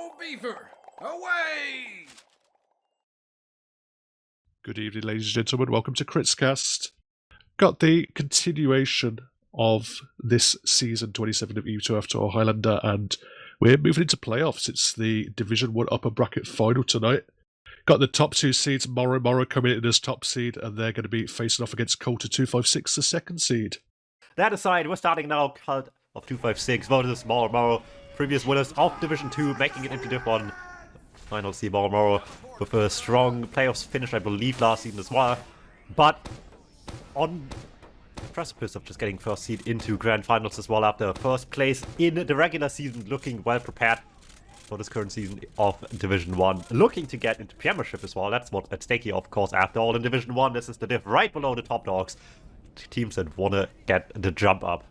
Go Beaver! Away! Good evening, ladies and gentlemen. Welcome to KritzKast. Got the continuation of this season 27 of Wiethoofd Highlander, and we're moving into playoffs. It's the Division 1 upper bracket final tonight. Got the top two seeds, Moro coming in as top seed, and they're going to be facing off against Cult of 256, the second seed. That aside, we're starting now. Cult of 256 versus Moro. Previous winners of Division 2 making it into Div 1. Final see Moro with a strong playoffs finish, I believe, last season as well. But on the precipice of just getting first seed into grand finals as well after first place in the regular season, looking well prepared for this current season of Division 1. Looking to get into Premiership as well. That's what's at stake here, of course. After all, in Division 1, this is the div right below the top dogs. Teams that want to get the jump up.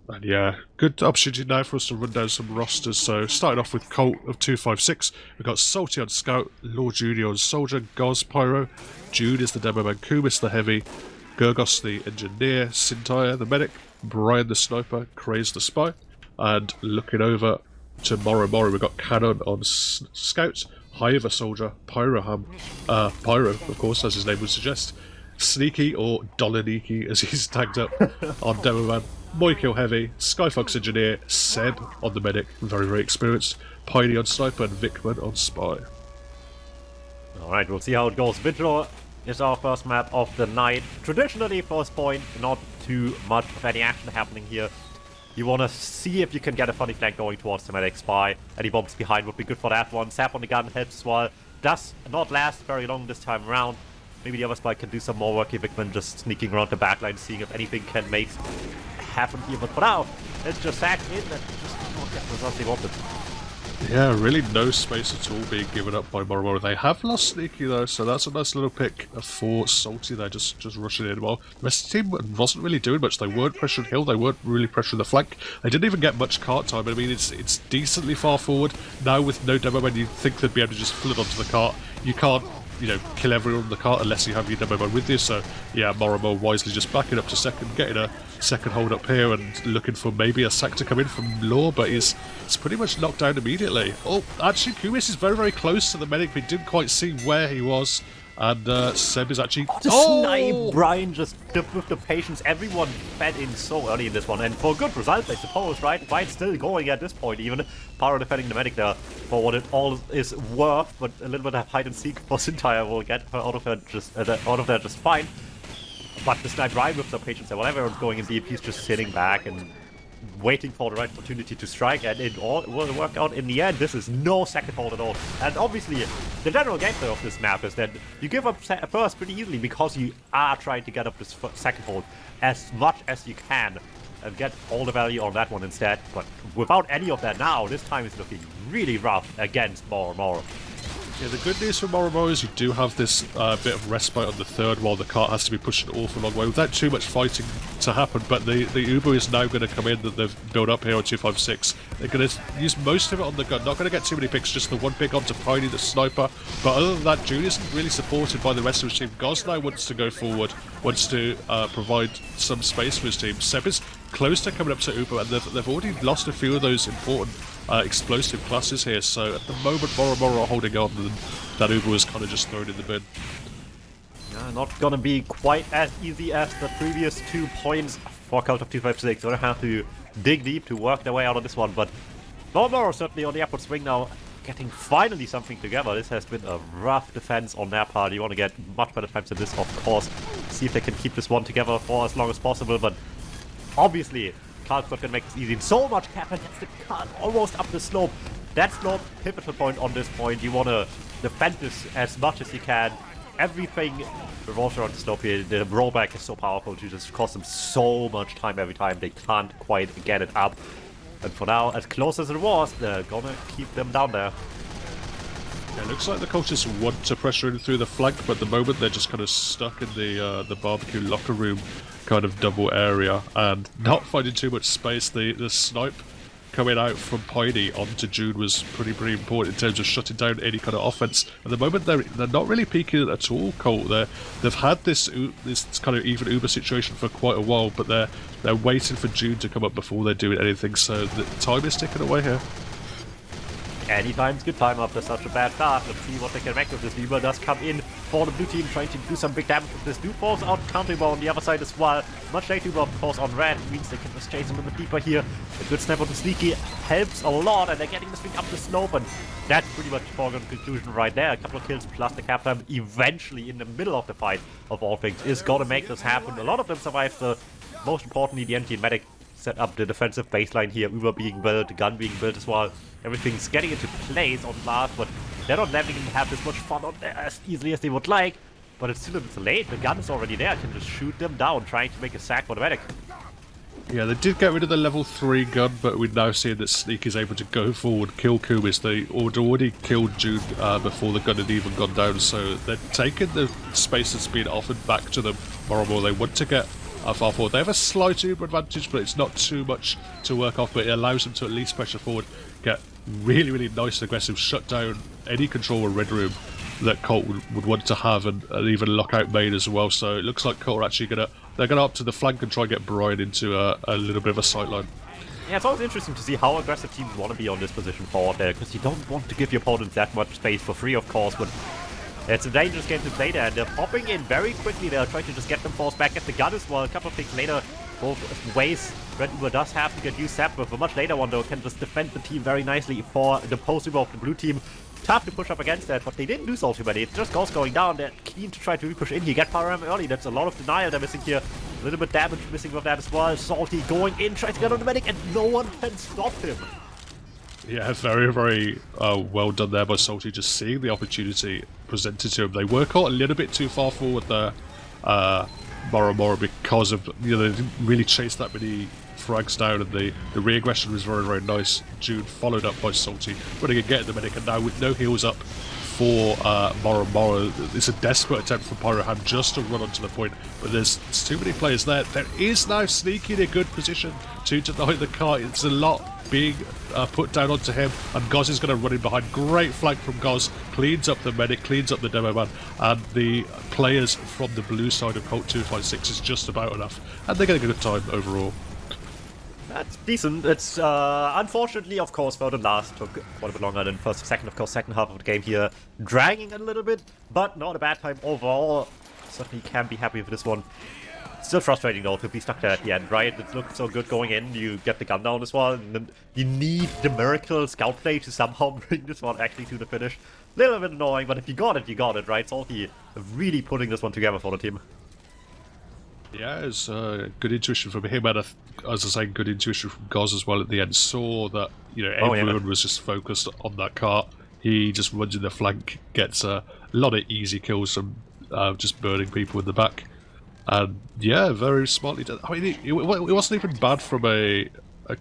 And yeah, good opportunity now for us to run down some rosters. So, starting off with Cult of 256, we've got Salty on Scout, Lord Junior on Soldier, Goz Pyro, Jude is the Demo Man, Kumis the Heavy, Gurgos the Engineer, Sintire the Medic, Brian the Sniper, Craze the Spy. And looking over to Moro, we've got Cannon on Scout, Hive a Soldier, Pyro, of course, as his name would suggest, Sneaky or Dolaniki as he's tagged up on Demo Man, Moikill Heavy, Skyfox Engineer, Seb on the Medic, very experienced, Piney on Sniper, and Vicman on Spy. Alright, we'll see how it goes. Vigil is our first map of the night. Traditionally, first point, not too much of any action happening here. You want to see if you can get a funny flank going towards the Medic. Spy. Any bombs behind would be good for that one. Sap on the gun helps as well. Does not last very long this time around. Maybe the other Spy can do some more work here. Vicman just sneaking around the backline, seeing if anything can make happen here. But for now, let's just sack in and just not get the results they wanted. Yeah, really no space at all being given up by Moro. They have lost Sneaky though, so that's a nice little pick for Salty there, just rushing in. Well, the rest of the team wasn't really doing much. They weren't pressuring Hill, they weren't really pressuring the flank. They didn't even get much cart time. I mean, it's decently far forward. Now with no demo man, you'd think they'd be able to just flood onto the cart. You can't, kill everyone on the cart unless you have your demo man with you. So yeah, Moro wisely just backing up to second, getting a second hold up here and looking for maybe a sack to come in from Law, but he's pretty much knocked down immediately. Oh, actually Kumis is very close to the Medic. We didn't quite see where he was, and Seb is actually... Snipe! Brian just with the patience. Everyone fed in so early in this one, and for a good result, I suppose, right? Brian's still going at this point, even. Pyro defending the Medic there for what it all is worth, but a little bit of hide and seek for Sintire will get her out of there just fine. But the Snipe Brian with the patience there, whatever everyone's going in deep, he's just sitting back and waiting for the right opportunity to strike, and it all will work out in the end. This is no second hold at all. And obviously, the general gameplay of this map is that you give up a first pretty easily because you are trying to get up this second hold as much as you can and get all the value on that one instead. But without any of that now, this time is looking really rough against Moro. Yeah, the good news for Moro is you do have this bit of respite on the third while the cart has to be pushed an awful long way without too much fighting to happen, but the Uber is now going to come in that they've built up here on 256. They're going to use most of it on the gun, not going to get too many picks, just the one pick onto Piney, the Sniper, but other than that, June isn't really supported by the rest of his team. Goz now wants to go forward, wants to provide some space for his team. Seb is close to coming up to Uber, and they've already lost a few of those important explosive classes here, so at the moment Moro are holding on, and that Uber was kind of just thrown in the bin. Yeah, not gonna be quite as easy as the previous 2 points for Cult of 256. Gonna have to dig deep to work their way out of this one, but Moro certainly on the upward swing now, getting finally something together. This has been a rough defense on their part. You want to get much better times than this, of course. See if they can keep this one together for as long as possible, but obviously Carl's not going to make this easy. And so much cap, and gets the cart almost up the slope. That slope, pivotal point on this point. You want to defend this as much as you can. Everything revolves around the slope here. The rollback is so powerful to just cost them so much time every time. They can't quite get it up. And for now, as close as it was, they're going to keep them down there. Yeah, it looks like the cultists want to pressure in through the flank, but at the moment they're just kind of stuck in the barbecue locker room kind of double area and not finding too much space. The snipe coming out from Piney onto June was pretty important in terms of shutting down any kind of offense. At the moment they're not really peaking at all, Colt. They've had this kind of even Uber situation for quite a while, but they're waiting for June to come up before they're doing anything, so the time is ticking away here. Anytime's good time after such a bad start. Let's see what they can make of this. Weaver does come in for the blue team, trying to do some big damage with this. Dude falls out, countering ball on the other side as well. Much later, of course, on red. Means they can just chase him a bit deeper here. A good snap on the sneaky helps a lot, and they're getting this thing up the slope, and that's pretty much a foregone conclusion right there. A couple of kills plus the cap time eventually in the middle of the fight, of all things, is going to make this happen. A lot of them survive. The most importantly, the NT medic set up the defensive baseline here. Uber being built, the gun being built as well. Everything's getting into place on blast, but they're not letting them have this much fun on there as easily as they would like. But it's still a bit late. The gun is already there. I can just shoot them down, trying to make a sack for the medic. Yeah, they did get rid of the level 3 gun, but we now see that Sneak is able to go forward, kill Kumis. They had already killed Jude before the gun had even gone down, so they're taking the space that's been offered back to them more and more. They want to get far forward. They have a slight Uber advantage, but it's not too much to work off, but it allows them to at least pressure forward, get really, really nice and aggressive, shut down any control of Red Room that Colt would want to have, and even lock out main as well. So it looks like Colt are actually they're gonna up to the flank and try and get Brian into a little bit of a sightline. Yeah, it's always interesting to see how aggressive teams want to be on this position forward there, because you don't want to give your opponents that much space for free, of course, but it's a dangerous game to play there, and they're popping in very quickly. They're trying to just get them forced back at the gun as well. A couple of things later, both ways, Red Uber does have to get used up, but a much later one though can just defend the team very nicely for the post-Uber of the blue team. Tough to push up against that, but they didn't lose all too many. It's just Ghost going down. They're keen to try to re-push in here. Get Power Ram early. That's a lot of denial they're missing here. A little bit damage missing with that as well. Salty going in, trying to get on the medic, and no one can stop him. Yeah, very, very well done there by Salty, just seeing the opportunity presented to him. They were caught a little bit too far forward there, Moro, because of, they didn't really chase that many frags down, and the re-aggression was very, very nice. Jude followed up by Salty, running and getting the medic, and now with no heals up for Moro, it's a desperate attempt for Pyroham just to run onto the point, but there's too many players there. There is now Sneaky in a good position to deny the car. It's a lot being put down onto him, and Goz is going to run in behind. Great flank from Goz, cleans up the medic, cleans up the demo man, and the players from the blue side of Colt 256 is just about enough, and they're getting a good time overall. That's decent. It's unfortunately, of course, third and last took quite a bit longer than first and second. Of course, second half of the game here dragging a little bit, but not a bad time overall. Certainly can be happy with this one. Still frustrating though to be stuck there at the end, right? It looked so good going in. You get the gun down as well, and then you need the miracle scout play to somehow bring this one actually to the finish. Little bit annoying, but if you got it, right? Salty really putting this one together for the team. Yeah, it's good intuition from him, and as I say, good intuition from Goz as well at the end. Saw that everyone was just focused on that cart. He just runs in the flank, gets a lot of easy kills from just burning people in the back. And yeah, very smartly done. I mean, it wasn't even bad from a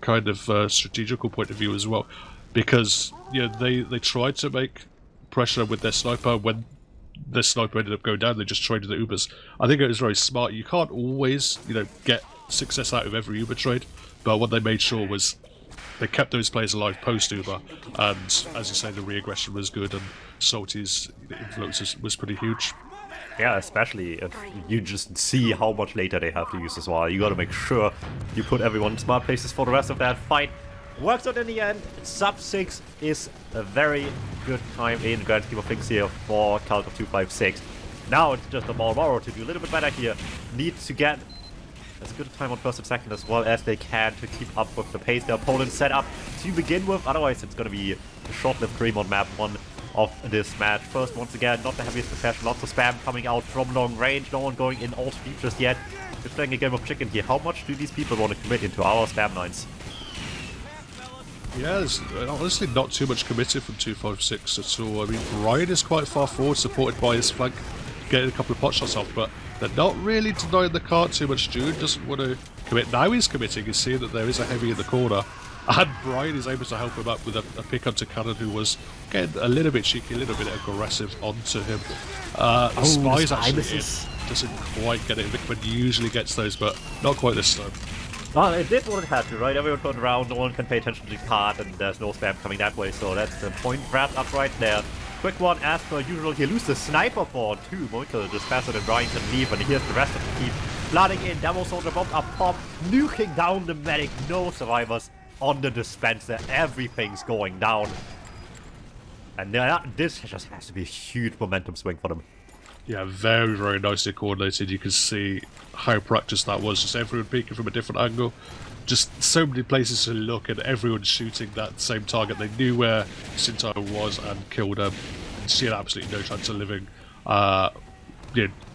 kind of strategical point of view as well, because they tried to make pressure with their sniper. When the sniper ended up going down, they just traded the Ubers. I think it was very smart. You can't always get success out of every Uber trade, but what they made sure was they kept those players alive post Uber, and as you say, the re-aggression was good, and Salty's influence was pretty huge. Yeah, especially if you just see how much later they have to use as well. You gotta make sure you put everyone in smart places for the rest of that fight. Works out in the end. Sub 6 is a very good time in the grand scheme of things here for Cult of 256. Now it's just a Moro to do a little bit better here. Need to get as good a time on first and second as well as they can to keep up with the pace their opponents set up to begin with. Otherwise, it's going to be a short-lived dream on map 1 of this match. First, once again, not the heaviest possession. Lots of spam coming out from long range. No one going in all speed just yet. Just playing a game of chicken here. How much do these people want to commit into our spam lines? Yeah, there's honestly not too much committed from 256 at all. I mean, Ryan is quite far forward, supported by his flank, getting a couple of pot shots off, but they're not really denying the cart too much. Jude doesn't want to commit. Now he's committing. He's seeing that there is a heavy in the corner, and Brian is able to help him up with a pick onto Cannon, who was getting a little bit cheeky, a little bit aggressive onto him. Spies actually doesn't quite get it. Vickman usually gets those, but not quite this time. Well, it did what it had to, right? Everyone turned around, no one can pay attention to the card, and there's no spam coming that way, so that's the point wrapped up right there. Quick one, as per usual here, lose the sniper for 2. Moikel just faster than Brian can leave, and here's the rest of the team. Flooding in, Demo Soldier bomb up pop, nuking down the medic, no survivors on the dispenser, everything's going down. And this just has to be a huge momentum swing for them. Yeah, very, very nicely coordinated. You can see how practiced that was. Just everyone peeking from a different angle. Just so many places to look, and everyone shooting that same target. They knew where Sintai was and killed him. And she had absolutely no chance of living.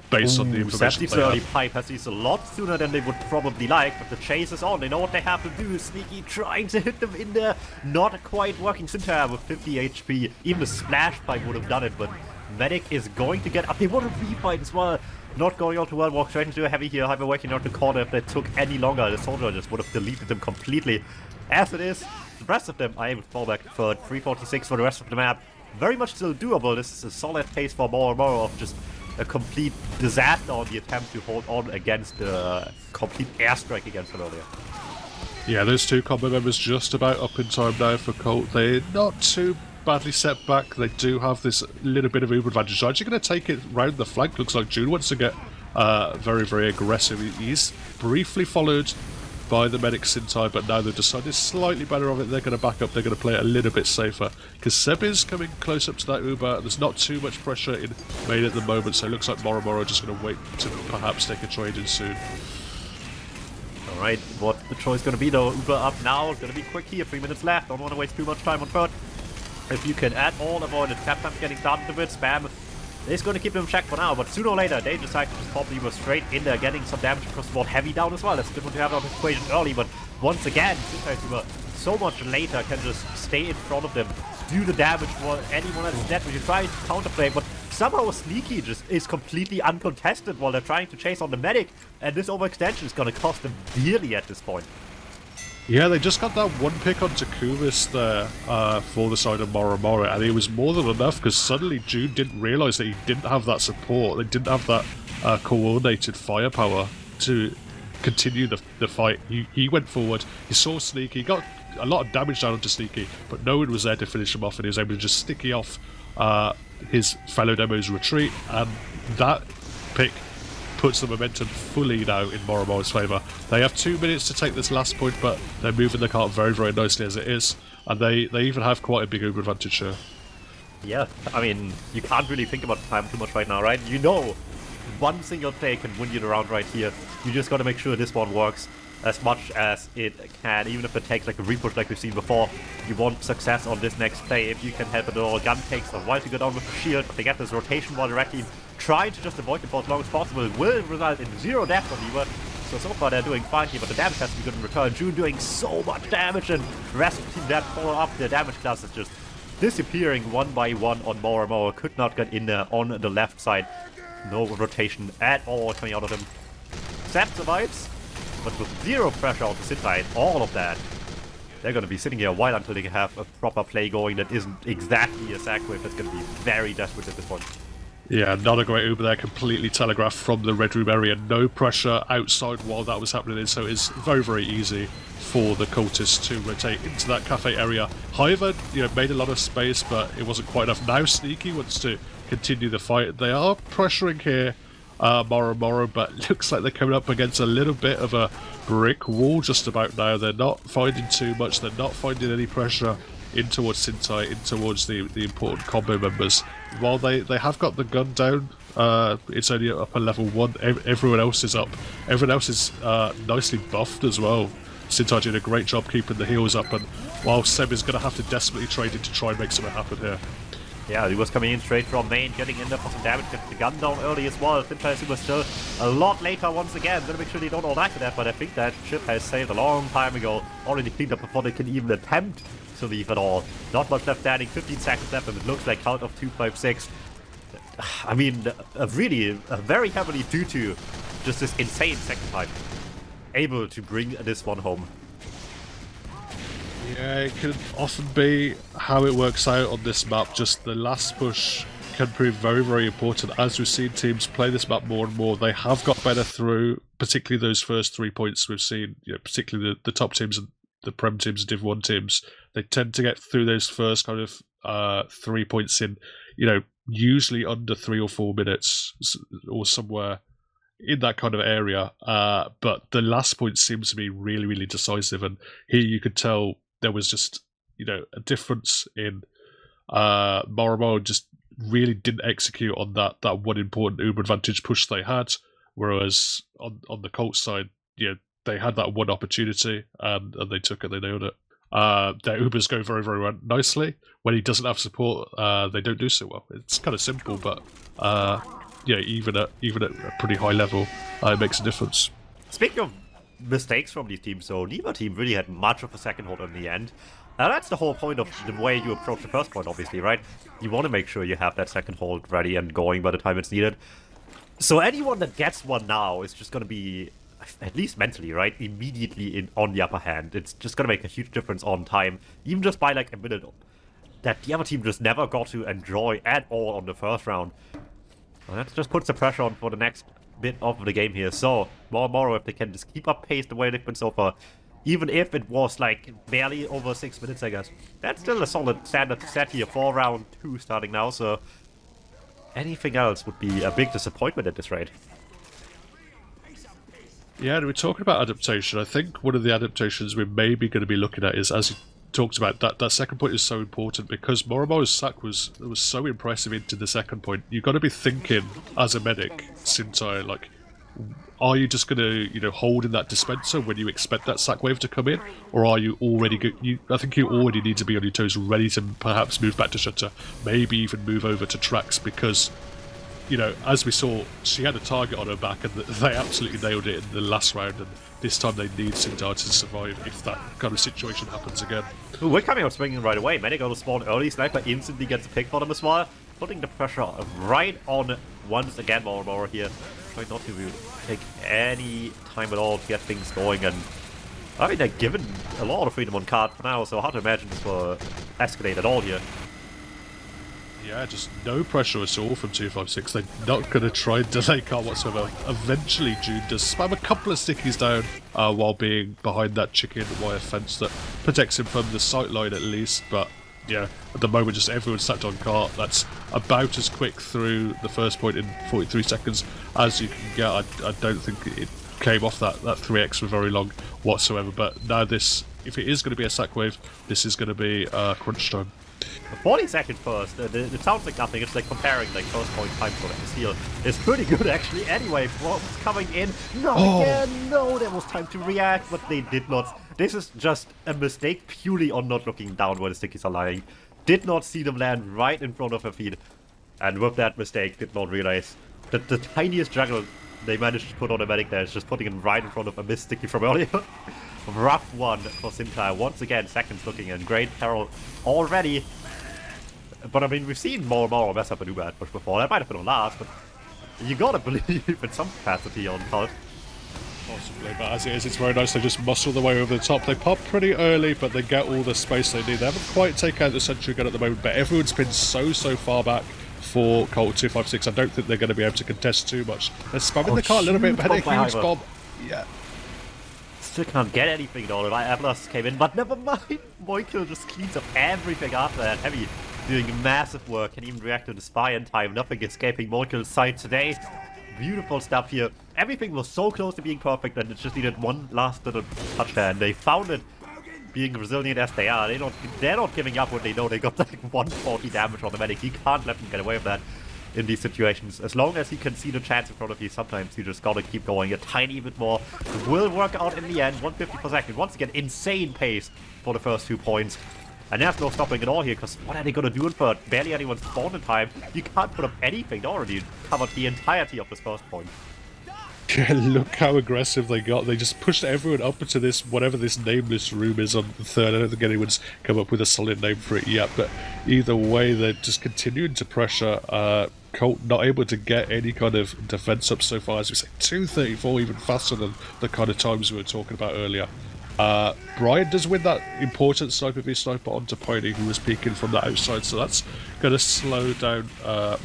Based on the information Septi's early pipe has these a lot sooner than they would probably like, but the chase is on. They know what they have to do. Sneaky trying to hit them in there. Not quite working. Sintai with 50 HP. Even the splash pipe would have done it, but Medic is going to get up. They want to refight as well. Not going all too well. Walk straight into a heavy here. Hyper working out the corner. If that took any longer, the soldier just would have deleted them completely. As it is, the rest of them are able to fall back to third. 346 for the rest of the map. Very much still doable. This is a solid pace for more and more of just a complete disaster on the attempt to hold on against the complete airstrike against them earlier. Yeah, those two combo members just about up in time now for Colt. They're not too badly set back. They do have this little bit of uber advantage. They're actually going to take it round the flank. Looks like June wants to get very, very aggressive. He's briefly followed by the medic Sintai, but now they've decided slightly better of it. They're going to back up. They're going to play it a little bit safer because Seb is coming close up to that Uber. There's not too much pressure in main at the moment, so it looks like Moro just going to wait to perhaps take a trade in soon. Alright, what's the choice going to be though? Uber up now. It's going to be quick here. 3 minutes left. Don't want to waste too much time on third. If you can at all avoid the tap time getting started a bit, spam is going to keep them checked for now, but sooner or later they decide to just pop the Uber straight in there, getting some damage across the board, heavy down as well. That's good to have out of the equation early, but once again, Sintai's Uber so much later can just stay in front of them, do the damage for anyone that's dead, when you try to counterplay, but somehow Sneaky just is completely uncontested while they're trying to chase on the medic, and this overextension is going to cost them dearly at this point. Yeah, they just got that one pick on Takumis there for the side of Moro, and it was more than enough because suddenly June didn't realise that he didn't have that support. They didn't have that coordinated firepower to continue the fight. He went forward, he saw Sneaky, got a lot of damage down onto Sneaky, but no one was there to finish him off, and he was able to just sticky off his fellow demo's retreat, and that pick puts the momentum fully now in Moro's favour. They have 2 minutes to take this last point, but they're moving the cart very, very nicely as it is, and they even have quite a big Uber advantage here. Yeah, I mean, you can't really think about time too much right now, right? You know, one single play can win you the round right here. You just gotta make sure this one works as much as it can, even if it takes like a repush like we've seen before. You want success on this next play if you can help it at all. Gun takes a while to go down with the shield, but they get this rotation ball directly. Trying to just avoid it for as long as possible will result in 0 death on the Uber. So far they're doing fine here, but the damage has to be good in return. June doing so much damage, and the rest of the team that follow up. Their damage class is just disappearing one by one on Moro. Moro could not get in there on the left side. No rotation at all coming out of him. Seb survives, but with 0 pressure on the Sintai, all of that, they're going to be sitting here a while until they can have a proper play going that isn't exactly a sack wave. That's going to be very desperate at this point. Yeah, not a great Uber there, completely telegraphed from the Red Room area. No pressure outside while that was happening, so it's very, very easy for the cultists to rotate into that cafe area. However, made a lot of space, but it wasn't quite enough. Now Sneaky wants to continue the fight. They are pressuring here Moro, but looks like they're coming up against a little bit of a brick wall just about now. They're not finding too much, they're not finding any pressure in towards Sintai, in towards the important combo members. While they have got the gun down, it's only up at level 1. Everyone else is up. Everyone else is nicely buffed as well. Sintai doing a great job keeping the heals up, and while Seb is going to have to desperately trade it to try and make something happen here. Yeah, he was coming in straight from main, getting in there for some damage, getting the gun down early as well. Sintai was still a lot later once again. Gonna make sure they don't all die to that, but I think that ship has sailed a long time ago. Already cleaned up before they can even attempt to leave at all. Not much left standing, 15 seconds left, and it looks like count of 256. I mean, very heavily due to just this insane second time. Able to bring this one home. Yeah, it can often be how it works out on this map. Just the last push can prove very, very important. As we've seen teams play this map more and more, they have got better through, particularly those first 3 points we've seen, particularly the top teams and the Prem teams and Div 1 teams. They tend to get through those first kind of 3 points in, usually under 3 or 4 minutes or somewhere in that kind of area. But the last point seems to be really, really decisive. And here you could tell there was just, a difference in Moro just really didn't execute on that one important Uber advantage push they had, whereas on the Colts side, they had that one opportunity and they took it, they nailed it. Their Ubers go very, very nicely. When he doesn't have support, they don't do so well. It's kind of simple, but even at a pretty high level, it makes a difference. Speaking of mistakes from these teams, so neither team really had much of a second hold in the end. Now that's the whole point of the way you approach the first point, obviously, right? You want to make sure you have that second hold ready and going by the time it's needed. So anyone that gets one now is just going to be, at least mentally, right, immediately on the upper hand. It's just going to make a huge difference on time, even just by like a minute, that the other team just never got to enjoy at all on the first round. And that just puts the pressure on for the next bit of the game here. So Moro, if they can just keep up pace the way they've been so far, even if it was like barely over 6 minutes, I guess, that's still a solid standard set here for round 2 starting now. So anything else would be a big disappointment at this rate. Yeah, we're talking about adaptation. I think one of the adaptations we're maybe going to be looking at is, as you talked about, that second point is so important because Moro's sack was so impressive into the second point. You've got to be thinking as a medic, Sintai, like, are you just going to, hold in that dispenser when you expect that sack wave to come in, or are you already I think you already need to be on your toes, ready to perhaps move back to shutter, maybe even move over to tracks, because, as we saw, she had a target on her back, and they absolutely nailed it in the last round. And this time they need Sintai to survive if that kind of situation happens again. Ooh, we're coming out swinging right away. Medic on the spawn early. Sniper instantly gets a pick for them as well, putting the pressure right on once again. Moro here, trying not to take any time at all to get things going. And I mean, they're given a lot of freedom on card for now, so hard to imagine this will escalate at all here. Yeah, just no pressure at all from 256. They're not going to try and delay card whatsoever. Eventually, June does spam a couple of stickies down while being behind that chicken wire fence that protects him from the sight line at least. But yeah, at the moment, just everyone's sat on cart. That's about as quick through the first point in 43 seconds as you can get. I don't think it came off that 3x for very long whatsoever. But now this, if it is going to be a sack wave, this is going to be crunch time. 40 seconds first, it sounds like nothing. It's like comparing like first point time for the steal. It's pretty good actually. Anyway, what's coming in? Not again. No, there was time to react, but they did not. This is just a mistake purely on not looking down where the stickies are lying. Did not see them land right in front of her feet, and with that mistake, did not realize that the tiniest juggle they managed to put on a medic there is just putting it right in front of a missed sticky from earlier. Rough one for Sintai. Once again, seconds looking in great peril already. But I mean, we've seen Moro mess up a Uber push before. That might have been on last, but you gotta believe in some capacity on Cult. Possibly, but as it is, it's very nice. They just muscle the way over the top. They pop pretty early, but they get all the space they need. They haven't quite taken out the sentry gun at the moment, but everyone's been so far back for Colt 256. I don't think they're going to be able to contest too much. They're spamming the car a little bit, but a huge bomb. Yeah. Still can't get anything though. Atlas came in, but never mind. Moikel just cleans up everything after that. Heavy doing massive work, can even react to the spy in time. Nothing escaping Moikel's sight today. Beautiful stuff here. Everything was so close to being perfect, and it just needed one last little touch there, and they found it. Being resilient as they are, they're not giving up when they know they got like 140 damage on the medic. You can't let them get away with that in these situations. As long as you can see the chance in front of you, sometimes you just gotta keep going a tiny bit more. It will work out in the end. 150 per second. Once again, insane pace for the first 2 points. And there's no stopping at all here, because what are they gonna do in third? Barely anyone's spawned in time. You can't put up anything. They already covered the entirety of this first point. Yeah, look how aggressive they got. They just pushed everyone up into this, whatever this nameless room is on the third. I don't think anyone's come up with a solid name for it yet, but either way, they're just continuing to pressure. Colt not able to get any kind of defense up so far, as we say, 234, even faster than the kind of times we were talking about earlier. Brian does win that important sniper v sniper onto Pony, who was peeking from the outside, so that's going to slow down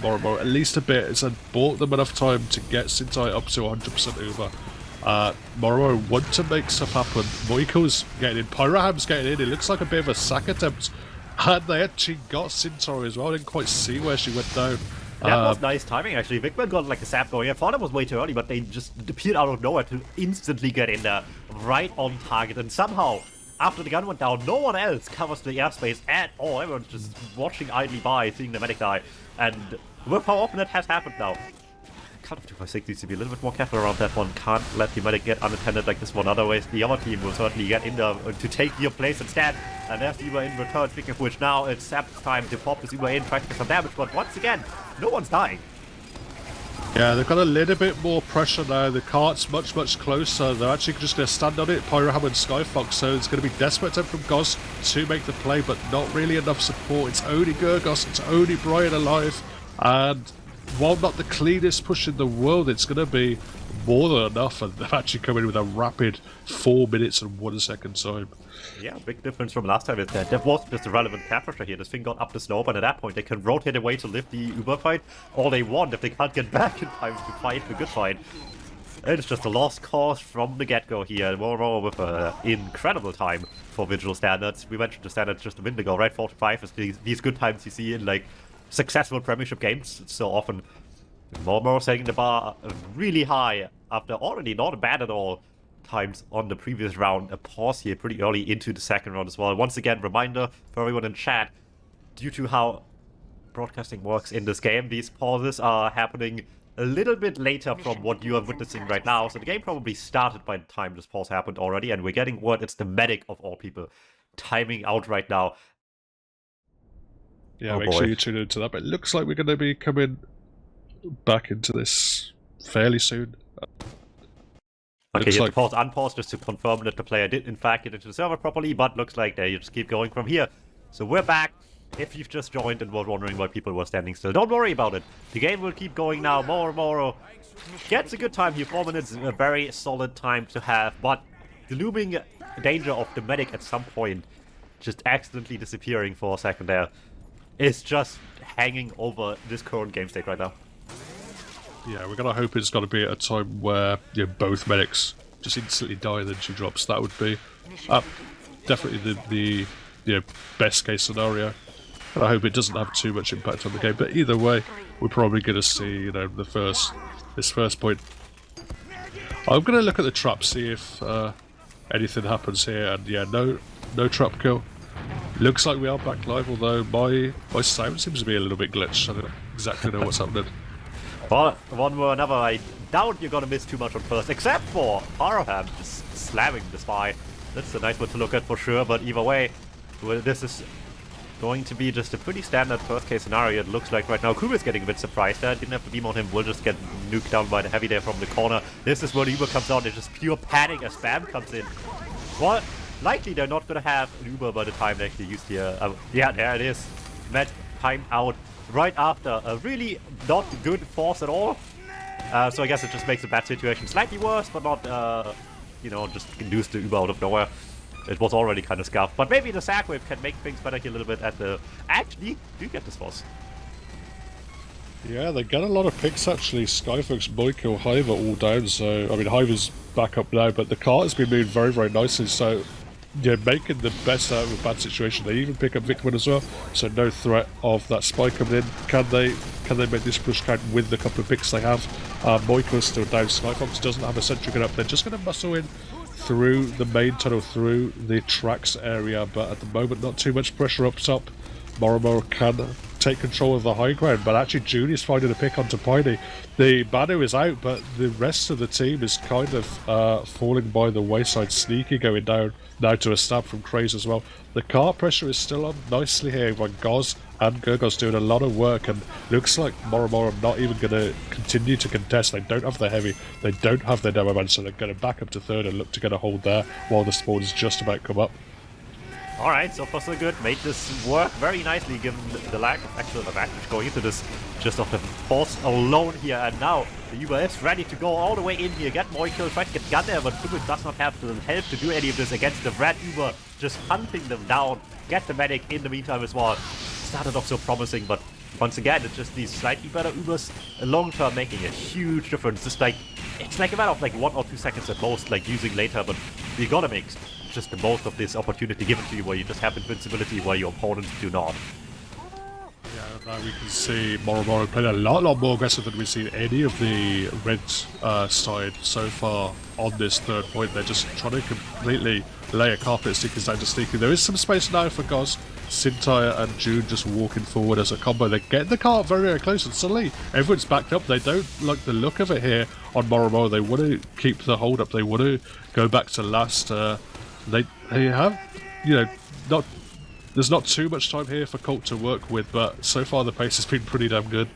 Moro at least a bit. It's bought them enough time to get Sintai up to 100% over. Moro want to make stuff happen. Moiko's getting in, Pyraham's getting in. It looks like a bit of a sack attempt, and they actually got Sintai as well. I didn't quite see where she went down. That was nice timing, actually. Vigman got like a sap going. I thought it was way too early, but they just appeared out of nowhere to instantly get in there, right on target. And somehow, after the gun went down, no one else covers the airspace at all. Everyone's just watching idly by, seeing the medic die. And with how often that has happened now, Cut of 256 needs to be a little bit more careful around that one. Can't let the medic get unattended like this one. Otherwise, the other team will certainly get in there to take your place instead. And there's the Uber in return. Speaking of which, now it's Sap's time to pop this Uber in, try to get some damage. But once again, no one's dying. Yeah, they've got a little bit more pressure now. The cart's much, much closer. They're actually just going to stand on it, Pyroham and Skyfox. So it's going to be desperate attempt from Goz to make the play, but not really enough support. It's only Gurgos, it's only Brian alive. And while not the cleanest push in the world, it's going to be more than enough. And they've actually come in with a rapid 4 minutes and 1 second time. Yeah, big difference from last time is that there was just a relevant cap pressure here. This thing got up the slope, and at that point they can rotate away to lift the Uber fight all they want if they can't get back in time to fight the good fight. It's just a lost cause from the get-go here. Moro with an incredible time for Vigil standards. We mentioned the standards just a minute ago, right? 45 is these good times you see in like successful Premiership games. It's so often Moro setting the bar really high after already not bad at all times on the previous round. A pause here pretty early into the second round as well. Once again, reminder for everyone in chat, due to how broadcasting works in this game, these pauses are happening a little bit later from what you are witnessing right now. So the game probably started by the time this pause happened already, and we're getting word it's the medic of all people timing out right now. Yeah, make sure you tune into that. But it looks like we're going to be coming back into this fairly soon. Okay, you have to pause, unpause just to confirm that the player did in fact get into the server properly, but looks like they just keep going from here. So we're back. If you've just joined and were wondering why people were standing still, don't worry about it. The game will keep going now. Moro gets a good time here. 4 minutes, a very solid time to have, but the looming danger of the medic at some point just accidentally disappearing for a second there is just hanging over this current game state right now. Yeah, we're going to hope it's got to be at a time where both medics just instantly die and then she drops. That would be definitely the best case scenario. And I hope it doesn't have too much impact on the game. But either way, we're probably going to see this first point. I'm going to look at the trap, see if anything happens here. And yeah, no trap kill. Looks like we are back live, although my sound seems to be a little bit glitched. I don't exactly know what's happening. Well, one way or another, I doubt you're gonna miss too much on first, except for Pyroham just slamming the spy. That's a nice one to look at for sure, but either way, well, this is going to be just a pretty standard first case scenario, it looks like right now. Kuba's getting a bit surprised there, didn't have to beam on him, will just get nuked down by the heavy there from the corner. This is where the Uber comes out, it's just pure panic as spam comes in. Well, likely they're not gonna have an Uber by the time they actually used here. Yeah, there it is. Met timed out right after a really not good force at all. So I guess it just makes a bad situation slightly worse, but not, just lose the Uber out of nowhere. It was already kind of scuffed, but maybe the sack wave can make things better here a little bit at the... Actually, do get this force. Yeah, they get a lot of picks actually. Skyfox, Boyko, Hive are all down, so... I mean, Hive is back up now, but the cart has been moved very, very nicely, so... Yeah, making the best out of a bad situation. They even pick up Victorman as well, so no threat of that spy coming in. Can they make this push count with the couple of picks they have? Boyko's still down. Skyfox doesn't have a sentry gun up. They're just going to muscle in through the main tunnel, through the tracks area, but at the moment not too much pressure up top. Moro can take control of the high ground, but actually Junie's finding a pick onto Piney. The Banu is out, but the rest of the team is kind of falling by the wayside. Sneaky going down now to a stab from Craze as well. The car pressure is still on nicely here when Goz and Gurgos doing a lot of work, and looks like Moro are not even going to continue to contest. They don't have the heavy, they don't have their demo man, so they're going to back up to third and look to get a hold there while the spawn is just about come up. Alright, so far so good. Made this work very nicely given the lack of actual advantage going into this just off the force alone here. And now the UBF ready to go all the way in here. Get more kills, try to get gun there, but Kubik does not have the help to do any of this against the Red Uber. Just hunting them down. Get the medic in the meantime as well. Started off so promising, but once again, it's just these slightly better Ubers long term making a huge difference. It's like a matter of like 1 or 2 seconds at most, like using later, but you gotta make just the most of this opportunity given to you where you just have invincibility where your opponents do not. Yeah, Now we can see Moro playing a lot more aggressive than we've seen any of the red side so far on this third point. They're just trying to completely lay a carpet. Sneaky's down to Sneaky. There is some space now for Goz, Sintire and June just walking forward as a combo. They get the cart very, very close and suddenly everyone's backed up. They don't like the look of it here on Moro. They want to keep the hold up. They want to go back to last. They have, you know, not... There's not too much time here for Colt to work with, but so far the pace has been pretty damn good.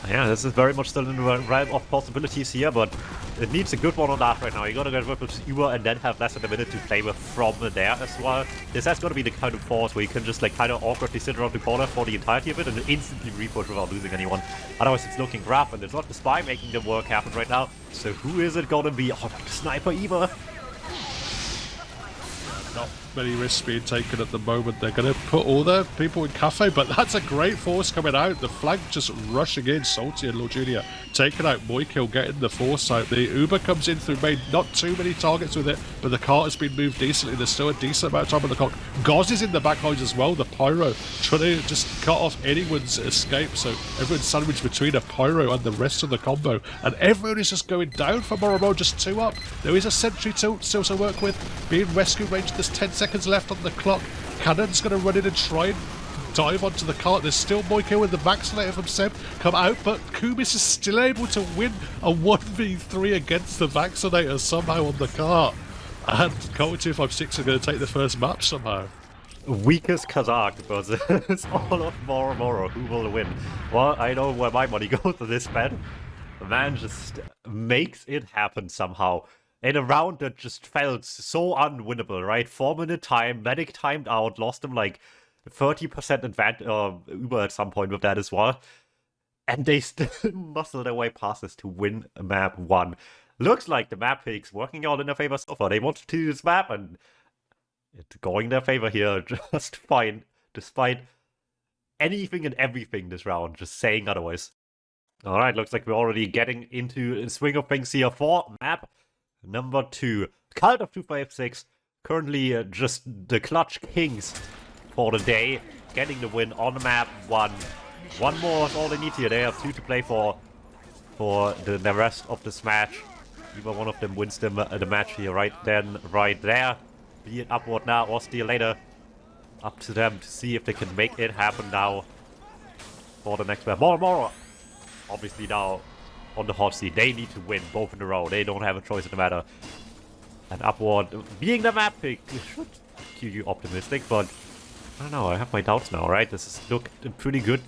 Yeah, this is very much still in the realm of possibilities here, but it needs a good one on that right now. You gotta get rid of Uber and then have less than a minute to play with from there as well. This has gotta be the kind of force where you can just like kind of awkwardly sit around the corner for the entirety of it and instantly repush without losing anyone. Otherwise it's looking rough and it's not the spy making the work happen right now. So who is it gonna be? Oh, the sniper Eva. Not many risks being taken at the moment. They're going to put all their people in cafe, but that's a great force coming out. The flank just rushing in. Salty and Lord Junior taking out Moikill, getting the force out. The Uber comes in through main. Not too many targets with it, but the cart has been moved decently. There's still a decent amount of time on the clock. Goz is in the back lines as well. The Pyro trying to just cut off anyone's escape. So everyone's sandwiched between a Pyro and the rest of the combo. And everyone is just going down for Moro, just 2 up. There is a sentry tilt still to work with. Being rescue range, there's 10 seconds left on the clock. Cannon's going to run in and try and dive onto the cart. There's still Moikill with the vaccinator from Seb come out, but Kumis is still able to win a 1v3 against the vaccinator somehow on the cart. And Colt 256 are going to take the first map somehow. Weakest Kazakh, because it's all of Moro. Who will win? Well, I know where my money goes to this bet. The man just makes it happen somehow. In a round that just felt so unwinnable, right? 4-minute time, Medic timed out, lost him like 30% advantage, Uber at some point with that as well. And they still muscle their way past this to win map 1. Looks like the map pick's working out in their favor so far. They wanted to use map and it's going in their favor here just fine, despite anything and everything this round, just saying otherwise. Alright, looks like we're already getting into the swing of things here for map number 2. Cult of 256, currently just the clutch kings for the day, getting the win on map 1. One more is all they need here. They have 2 to play for the rest of this match. Either one of them wins the match here right then, right there. Be it upward now or steal later. Up to them to see if they can make it happen now for the next map. Moro, obviously now on the hot seat. They need to win both in a row. They don't have a choice in the matter. And upward, being the map pick, should keep you optimistic, but I don't know, I have my doubts now, right? This is look pretty good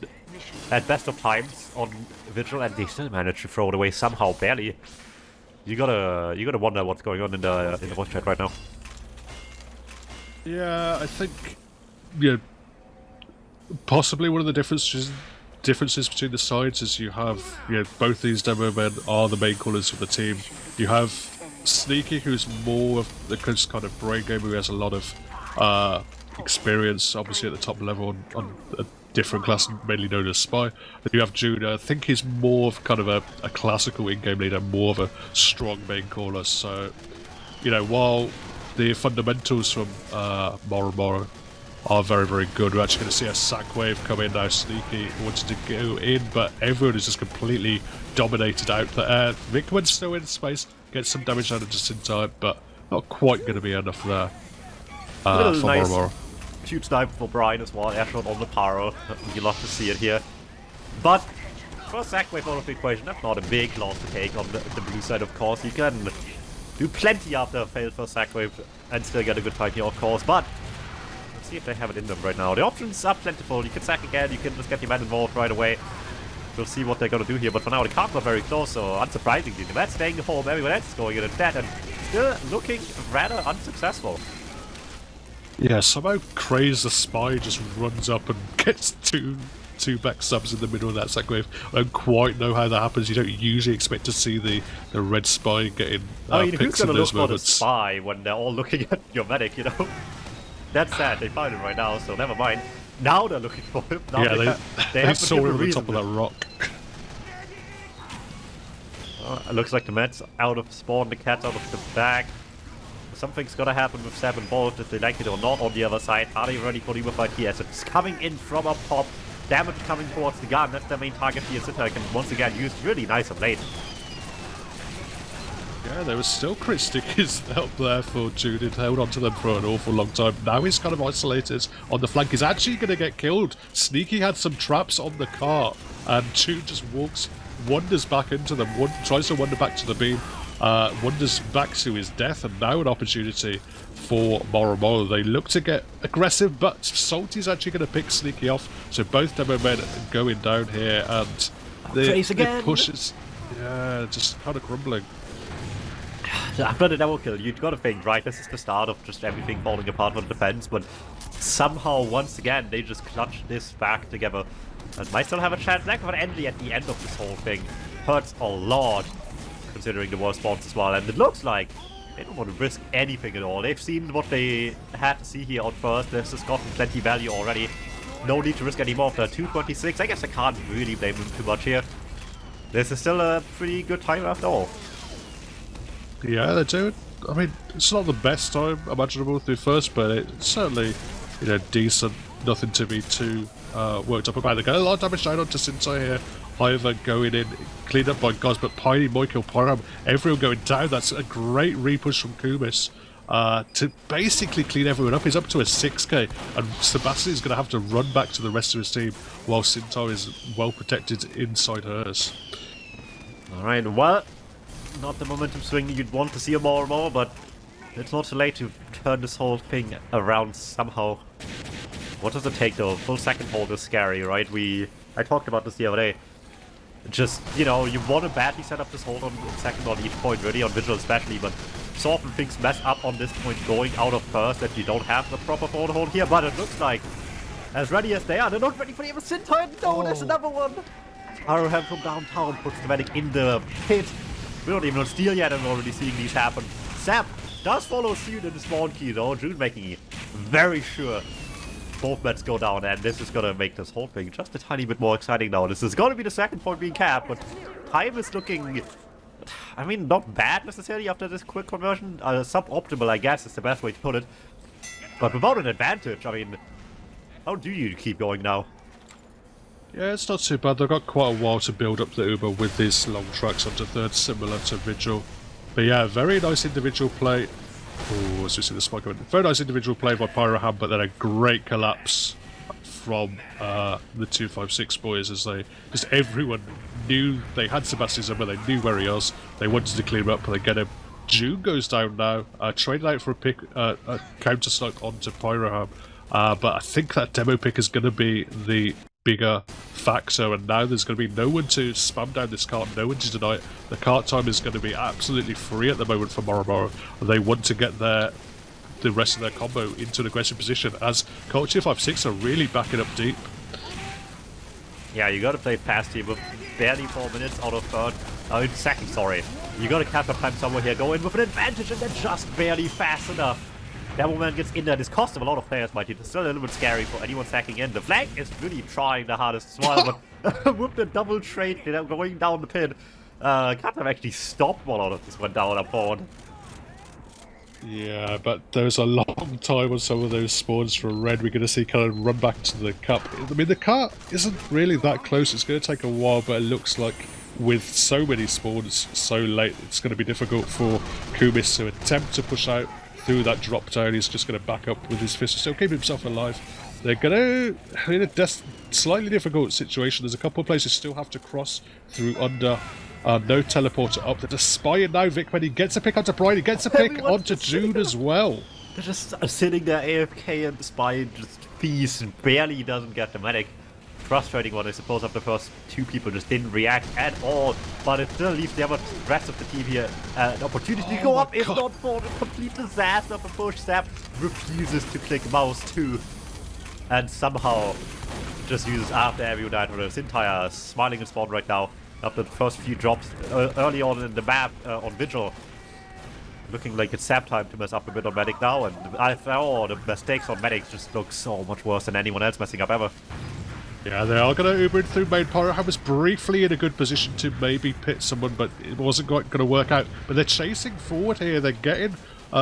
at best of times on Vigil, and they still manage to throw it away somehow, barely. You gotta wonder what's going on in the voice chat right now. Yeah, I think, you know, possibly one of the differences between the sides is you have, you know, both these demo men are the main callers of the team. You have Sneaky, who's more of the kind of brain gamer, who has a lot of experience, obviously at the top level on a different class, mainly known as Spy. Then you have June, I think he's more of kind of a classical in-game leader, more of a strong main caller. So, you know, while the fundamentals from Moro are very, very good. We're actually going to see a sack wave come in now. Sneaky wanted to go in, but everyone is just completely dominated out there. Vickman's still in space, gets some damage out of just in time, but not quite going to be enough there for nice Moro. Huge snipe for Brian as well. Airshot on the Pyro. You love to see it here. But for a sack wave out of the equation, that's not a big loss to take on the blue side, of course. You can do plenty after a failed first sack wave and still get a good fight here, of course. But let's see if they have it in them right now. The options are plentiful. You can sack again, you can just get your man involved right away. We'll see what they're gonna do here. But for now, the cards are very close, so unsurprisingly, the man's staying home, everyone else is going in instead, and still looking rather unsuccessful. Yeah, somehow Craze the Spy just runs up and gets two back subs in the middle of that sack wave. I don't quite know how that happens. You don't usually expect to see the red Spy getting I mean, who's picks gonna in look those for moments. the Spy when they're all looking at your medic, you know? That's sad, they find him right now, so never mind. Now they're looking for him. Now Yeah, they have saw him at the top of that rock. It looks like the Mets out of spawn, the cat's out of the bag. Something's gotta happen with Seb and Bolt if they like it or not on the other side. Are they ready for the fight? Yes, it's coming in from up top. damage coming towards the gun. That's their main target here. Sintai can once again use really nice of late. Yeah, there was still crit stickies out there for Jude. It held on to them for an awful long time. Now he's kind of isolated on the flank. He's actually going to get killed. Sneaky had some traps on the car, and Jude just wanders back into them, tries to wander back to the beam, wanders back to his death, and now an opportunity for Moro. They look to get aggressive, but Salty's actually going to pick Sneaky off, so both demo men going down here, and the pushes, yeah, just kind of crumbling. After the double kill, you've got to think, right, this is the start of just everything falling apart for the defense, but somehow, once again, they just clutch this back together. And might still have a chance. Lack of an Envy at the end of this whole thing hurts a lot, considering the war spawns as well. And it looks like they don't want to risk anything at all. They've seen what they had to see here on first. This has gotten plenty value already. No need to risk any more after 226. I guess I can't really blame them too much here. This is still a pretty good time after all. Yeah, they do. I mean, it's not the best time imaginable through first, but it's certainly, you know, decent. Nothing to be too worked up about. They get a lot of damage down onto Sintai here. However, going in, cleaned up by Goz, but Piney, Moikil, Pyram, everyone going down. That's a great repush from Kumis to basically clean everyone up. He's up to a 6k, and Sebastian is going to have to run back to the rest of his team while Sintai is well protected inside hers. Alright, well, not the momentum swing you'd want to see a more and more, but it's not too late to turn this whole thing around somehow. What does it take though? Full second hold is scary, right? I talked about this the other day. Just, you know, you want to badly set up this hold on second on each point, really, on Vigil especially, but so often things mess up on this point going out of first that you don't have the proper forward hold here, but it looks like, as ready as they are, they're not ready for the Sintai. No, there's another one! Arrowhead from downtown puts the medic in the pit. We don't even know steal yet, and we're already seeing these happen. Sap does follow suit in the spawn key though, Jude making it very sure both meds go down, and this is gonna make this whole thing just a tiny bit more exciting now. This is gonna be the second point being capped, but time is looking, I mean, not bad necessarily after this quick conversion. Suboptimal, I guess, is the best way to put it. But without an advantage, I mean, how do you keep going now? Yeah, it's not too bad. They've got quite a while to build up the Uber with these long tracks onto third, similar to Vigil. But yeah, very nice individual play. Oh, as we see the spike going. Very nice individual play by Pyroham, but then a great collapse from the 256 boys, as they just everyone knew they had Sebastian Zimmer, they knew where he was, they wanted to clean him up, and they get him. June goes down now, traded out for a pick, a counter snuck onto Pyroham, but I think that demo pick is going to be the bigger factor, and now there's going to be no one to spam down this cart, no one to deny it. The cart time is going to be absolutely free at the moment for Moro. They want to get the rest of their combo into an aggressive position, as Colt 256 are really backing up deep. Yeah, you gotta play fast here with barely 4 minutes out of third. Second, sorry. You gotta catch up time somewhere here, go in with an advantage, and then just barely fast enough. That moment gets in there. This cost of a lot of players, might be. It's still a little bit scary for anyone sacking in. The flank is really trying the hardest as well, but with the double trade, you know, going down the pin, can't have actually stopped one out of this one down up forward. Yeah, but there's a long time on some of those spawns for Red. We're going to see kind of run back to the cup. I mean, the cart isn't really that close. It's going to take a while, but it looks like with so many spawns so late, it's going to be difficult for Kumis to attempt to push out through that drop down. He's just going to back up with his fist to still keep himself alive. They're going to, in a slightly difficult situation. There's a couple of places still have to cross through under. No teleporter up. They're just spying now. Vic, when he gets a pick onto Brian, he gets a pick onto Jude as well. They're just sitting there AFK, and the spy just feast and barely doesn't get the medic. Frustrating one, I suppose, of the first two people just didn't react at all, but it still leaves the rest of the team here an opportunity to go up, if not for the complete disaster of a push. Sap refuses to click mouse too, and somehow just uses after every night for his entire smiling and spawn right now after the first few drops early on in the map on Vigil. Looking like it's Sap time to mess up a bit on Medic now, and the mistakes on Medics just look so much worse than anyone else messing up ever. Yeah, they are going to Uber in through main. Pyroham was briefly in a good position to maybe pit someone, but it wasn't going to work out. But they're chasing forward here. They're getting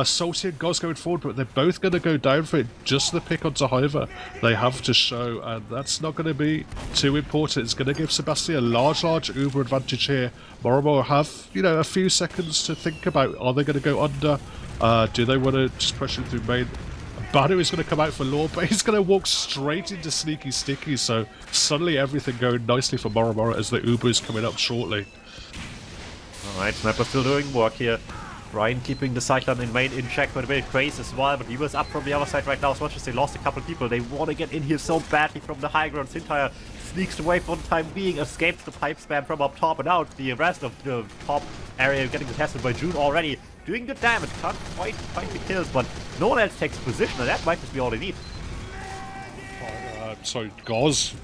Salty and Goz going forward, but they're both going to go down for it. Just the pick onto Hiver they have to show, and that's not going to be too important. It's going to give Sebastian a large Uber advantage here. Moro have, you know, a few seconds to think about. Are they going to go under? Do they want to just push it through main? Badu is going to come out for Law, but he's going to walk straight into Sneaky Sticky, so suddenly everything going nicely for Moro as the Uber is coming up shortly. Alright, Sniper still doing work here. Ryan keeping the Cyclone in main in check, but a bit of Craze as well, but Uber's up from the other side right now. As much as they lost a couple of people, they want to get in here so badly from the high ground. Sintire sneaks away for the time being, escapes the pipe spam from up top, and out the rest of the top area getting tested by June already. Doing good damage, can't quite find the kills, but no one else takes position, and that might just be all they need. So Goz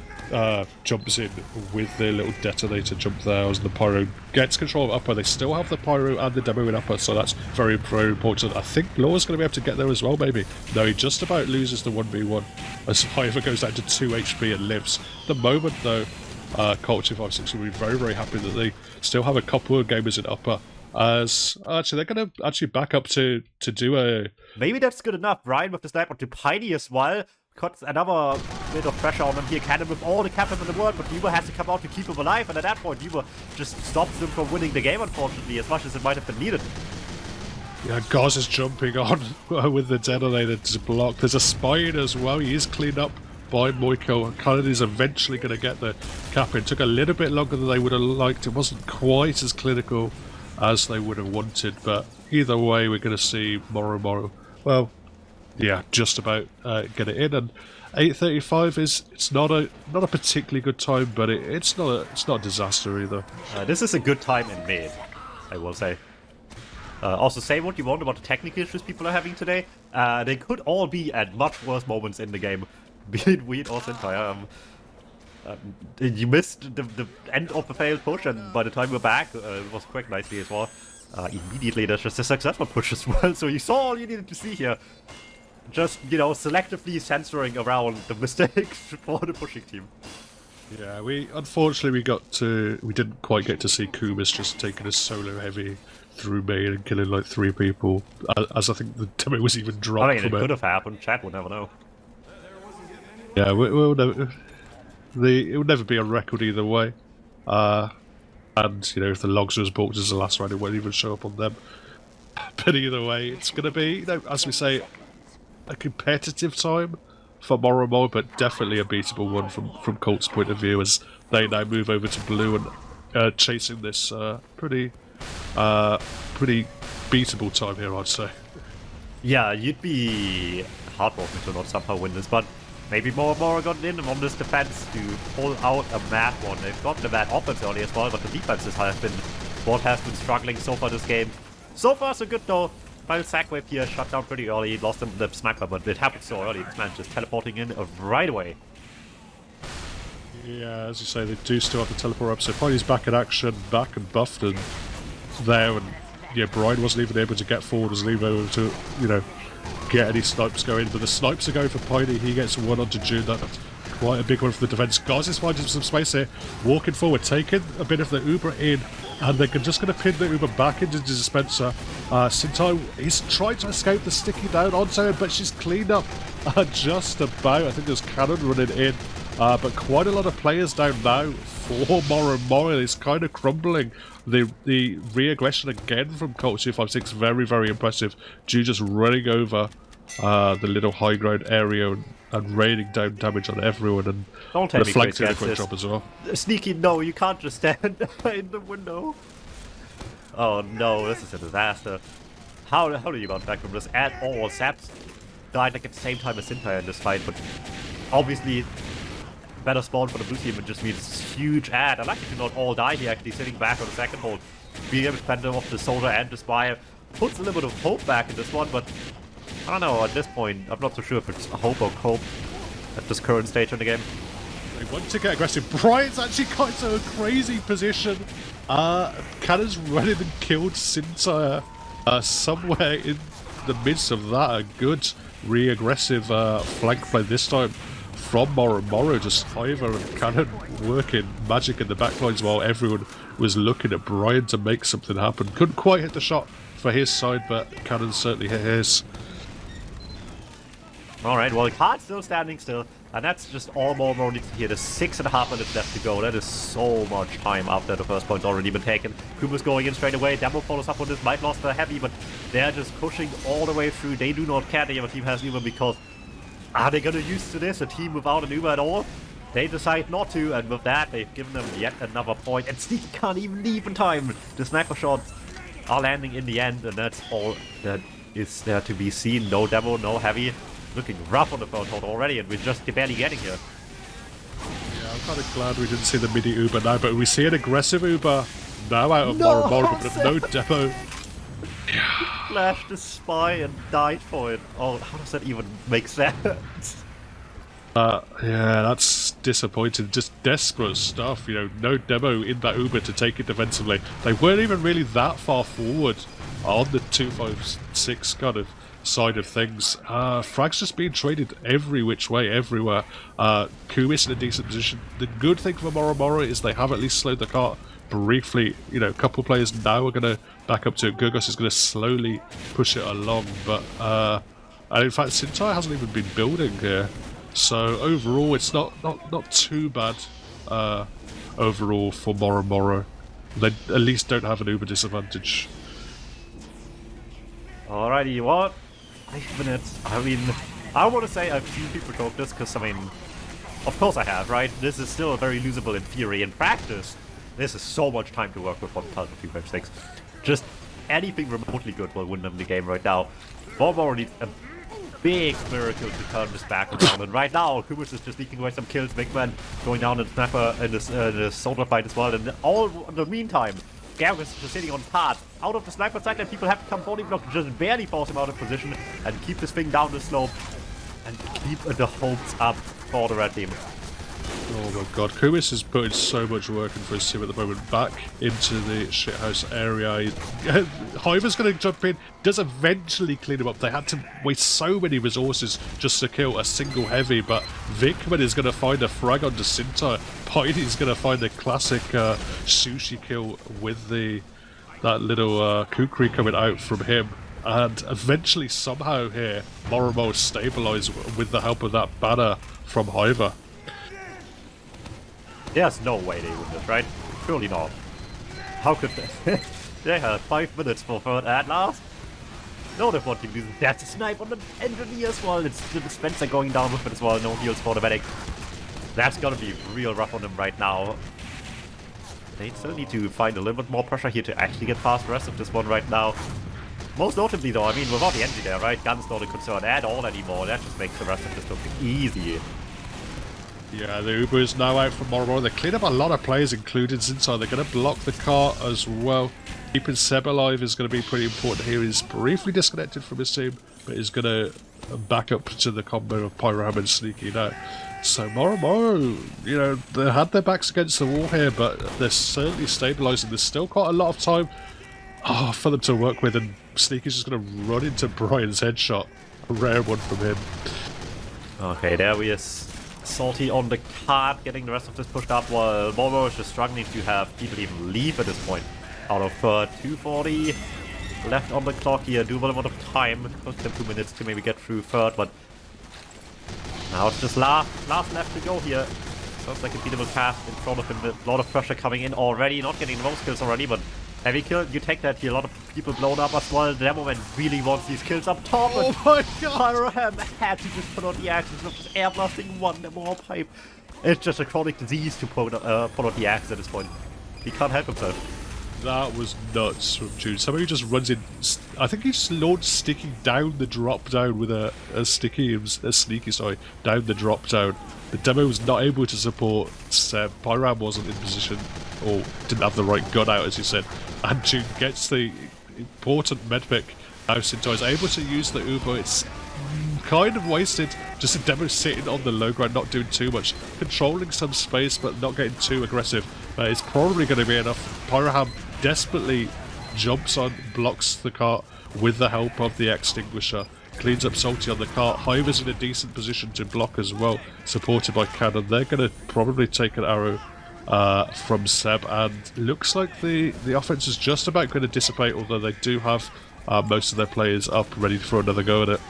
jumps in with the little detonator jump there as the Pyro gets control of upper. They still have the Pyro and the demo in upper, so that's very, very important. I think Law's going to be able to get there as well, maybe. No, he just about loses the 1v1 as Hiver goes down to 2 HP and lives. The moment, though, Colt 256 will be very, very happy that they still have a couple of gamers in upper. As actually they're going to actually back up to do a... Maybe that's good enough. Ryan with the sniper to Piney as well. Cuts another bit of pressure on him here. Cannon with all the captain in the world, but Uber has to come out to keep him alive, and at that point Uber just stops him from winning the game, unfortunately, as much as it might have been needed. Yeah, Goz is jumping on with the detonator to block. There's a Spine as well. He is cleaned up by Moiko. Cannon is eventually going to get the cap in. Took a little bit longer than they would have liked. It wasn't quite as clinical as they would have wanted, but either way we're going to see Moro, well, yeah, just about get it in. And 8:35 it's not a particularly good time, but it's not a disaster either. This is a good time in mid, I will say. Also, say what you want about the technical issues people are having today. They could all be at much worse moments in the game, be it Weed or Sintire. You missed the end of the failed push, and by the time we're back, it was quick nicely as well. Immediately there's just a successful push as well, so you saw all you needed to see here. Just, you know, selectively censoring around the mistakes for the pushing team. Yeah, unfortunately we didn't quite get to see Kumis just taking a solo heavy through main and killing like 3 people, as I think the demo was even dropped. I mean, it could have happened. Chat will never know. Yeah, we'll never. It would never be on record either way. And, you know, if the logs was bought as the last round, it won't even show up on them. But either way, it's going to be, you know, as we say, a competitive time for Moro, but definitely a beatable one from Colt's point of view, as they now move over to blue and chasing this pretty beatable time here, I'd say. Yeah, you'd be heartbroken to not somehow win this, but maybe Moro got in on this defense to pull out a mad one. They've got the mad offense early as well, but the defenses have been what has been struggling so far this game. So far so good though. Final sack wave here shut down pretty early, lost him the sniper, but it happened so early. This man just teleporting in right away. Yeah, as you say, they do still have the teleport up, so Piney's back in action, back and buffed and there, and yeah, Brian wasn't even able to get forward, wasn't even able to, you know, get any snipes going, but the snipes are going for Piney. He gets one onto June. That's quite a big one for the defense. Goz is finding some space here, walking forward, taking a bit of the Uber in, and they're just going to pin the Uber back into the dispenser. Sintai is trying to escape the sticky down onto her, but she's cleaned up just about. I think there's Cannon running in, but quite a lot of players down now for Moro. Moro is kind of crumbling. The re-aggression again from Colt 256, very, very impressive. Ju just running over the little high ground area and raining down damage on everyone, and the flanks did a great job as well. Sneaky, no, you can't just stand in the window. Oh no, this is a disaster. How do you bounce back from this at all? Saps died like at the same time as Sintire in this fight, but obviously better spawn for the blue team. It just means huge ad. I like it to not all die here, actually sitting back on the second hold. Being able to fend off the soldier and the spy puts a little bit of hope back in this one, but I don't know, at this point, I'm not so sure if it's hope or cope at this current stage in the game. They want to get aggressive. Brian's actually got into a crazy position. Cannon's running and killed Sintire somewhere in the midst of that. A good re-aggressive flank play this time from Moro. Moro just Hiver and Cannon working magic in the backlines while everyone was looking at Brian to make something happen. Couldn't quite hit the shot for his side, but Cannon certainly hit his. Alright, well, the card's still standing still, and that's just all Moro needs to hit. There's 6.5 minutes left to go. That is so much time after the first point's already been taken. Kuma's going in straight away. Demo follows up on this, might lost the heavy, but they're just pushing all the way through. They do not care the other team has Uber because are they going to use to this, a team without an Uber at all? They decide not to, and with that, they've given them yet another point, and Sneaky can't even leave in time. The sniper shots are landing in the end, and that's all that is there to be seen. No demo, no heavy. Looking rough on the front hold already, and we're just barely getting here. Yeah, I'm kind of glad we didn't see the mini Uber now, but we see an aggressive Uber now out of Moro, but no demo. Flashed the spy and died for it. Oh, how does that even make sense? Yeah, that's disappointing. Just desperate stuff, you know. No demo in that Uber to take it defensively. They weren't even really that far forward on the 256 kind of side of things. Frag's just being traded every which way, everywhere. Kumis in a decent position. The good thing for Moro is they have at least slowed the cart briefly. You know, a couple players now are going to back up to it. Gurgos is going to slowly push it along, but and in fact Sintai hasn't even been building here, so overall it's not too bad overall for Moro. They at least don't have an Uber disadvantage. Alrighty, what? 5 minutes. I mean, I want to say I've seen people talk this because, I mean, of course I have, right? This is still very losable in theory. In practice, this is so much time to work with 1,256. Just anything remotely good will win them the game right now. Moro needs a big miracle to turn this back around, and right now, Kumis is just leaking away some kills. Big Man going down in Snapper in the soldier fight as well, and all in the meantime, Garrus is just sitting on path out of the sniper side, and people have to come body block to just barely force him out of position and keep this thing down the slope and keep the hopes up for the red team. Oh my god, Kumis is putting so much work in for his team at the moment. Back into the shithouse area. Hiver's going to jump in, does eventually clean him up. They had to waste so many resources just to kill a single heavy, but Vikman is going to find a frag onto Sintai. Piney's going to find the classic sushi kill with that little kukri coming out from him. And eventually, somehow here, Moro stabilise with the help of that banner from Hiver. There's no way they win this, right? Surely not. How could they? They had 5 minutes for third at last. No, they want to lose. That's a snipe on the engineer as well. It's the dispenser going down with it as well. No heals for the medic. That's gonna be real rough on them right now. They still need to find a little bit more pressure here to actually get past the rest of this one right now. Most notably though, I mean, without the engine there, right? Gun's not a concern at all anymore. That just makes the rest of this look easy. Yeah, the Uber is now out from Moro. They cleared up a lot of players, including Zintai. They're going to block the car as well. Keeping Seb alive is going to be pretty important here. He's briefly disconnected from his team, but he's going to back up to the combo of Pyram and Sneaky now. So Moro, you know, they had their backs against the wall here, but they're certainly stabilising. There's still quite a lot of time for them to work with, and Sneaky's just going to run into Brian's headshot. A rare one from him. Okay, there we are. Salty on the card, getting the rest of this pushed up while Moro is just struggling to have people even leave at this point. Out of 240 left on the clock here, doable amount of time. Took them 2 minutes to maybe get through third, but now it's just last left to go here. Sounds like a beatable path in front of him. A lot of pressure coming in already, not getting the most kills already, but heavy kill, you take that here. A lot of people blown up as well. Demoman really wants these kills up top. Oh my god! Pyroham had to just put on the axes of just air blasting one more pipe. It's just a chronic disease to put on the axe at this point. He can't help himself. That was nuts from June. Somebody just runs in. I think he just launched Sticky down the drop down with a sneaky, sorry, down the drop down. The demo was not able to support Seb. Pyram wasn't in position, or didn't have the right gun out, as you said. And June gets the important medpick. Now Sintai is able to use the Uber. It's kind of wasted. Just a demo sitting on the low ground, not doing too much. Controlling some space, but not getting too aggressive. It's probably going to be enough. Pyram desperately jumps on, blocks the cart with the help of the extinguisher. Cleans up Salty on the cart. Hiver's in a decent position to block as well, supported by Cannon. They're going to probably take an arrow from Seb, and looks like the offense is just about going to dissipate, although they do have most of their players up, ready for another go at it.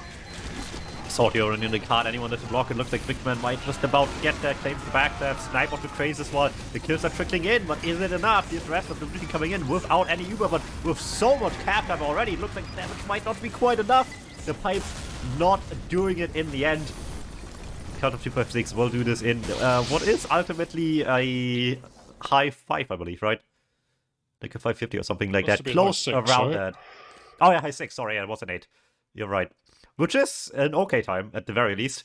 Sortio in the card, anyone that's block, it looks like Big Man might just about get their claims back. They have Snipe onto Craze as well. The kills are trickling in, but is it enough? The rest of the mission coming in without any Uber, but with so much cap time already, it looks like damage might not be quite enough. The Pipe not doing it in the end. Count of 256 will do this in what is ultimately a high 5, I believe, right? Like a 550 or something like that. Close six, around right? that. Oh yeah, high 6, sorry, it was an 8. You're right. Which is an okay time, at the very least.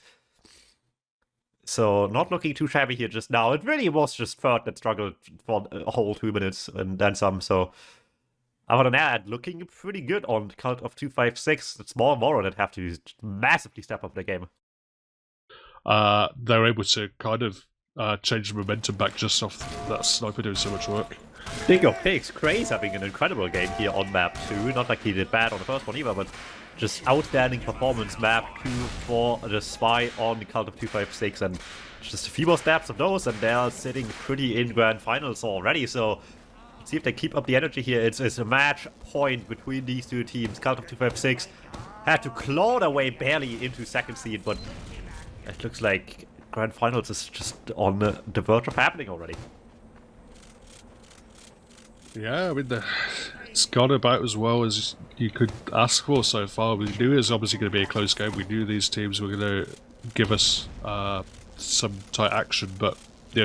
So, not looking too shabby here just now. It really was just third that struggled for a whole 2 minutes and then some, so... Other than that, looking pretty good on Cult of 256. It's more and more that have to massively step up the game. They're able to kind of change the momentum back just off that sniper doing so much work. Big of picks, Craze having an incredible game here on map 2. Not like he did bad on the first one either, but just outstanding performance. Map 2 for the Spy on Cult of 256, and just a few more steps of those, and they're sitting pretty in grand finals already. So let's see if they keep up the energy here. It's a match point between these two teams. Cult of 256 had to claw their way barely into second seed, but it looks like grand finals is just on the verge of happening already. Yeah, I mean, it's gone about as well as you could ask for so far. We knew it was obviously going to be a close game. We knew these teams were going to give us some tight action, but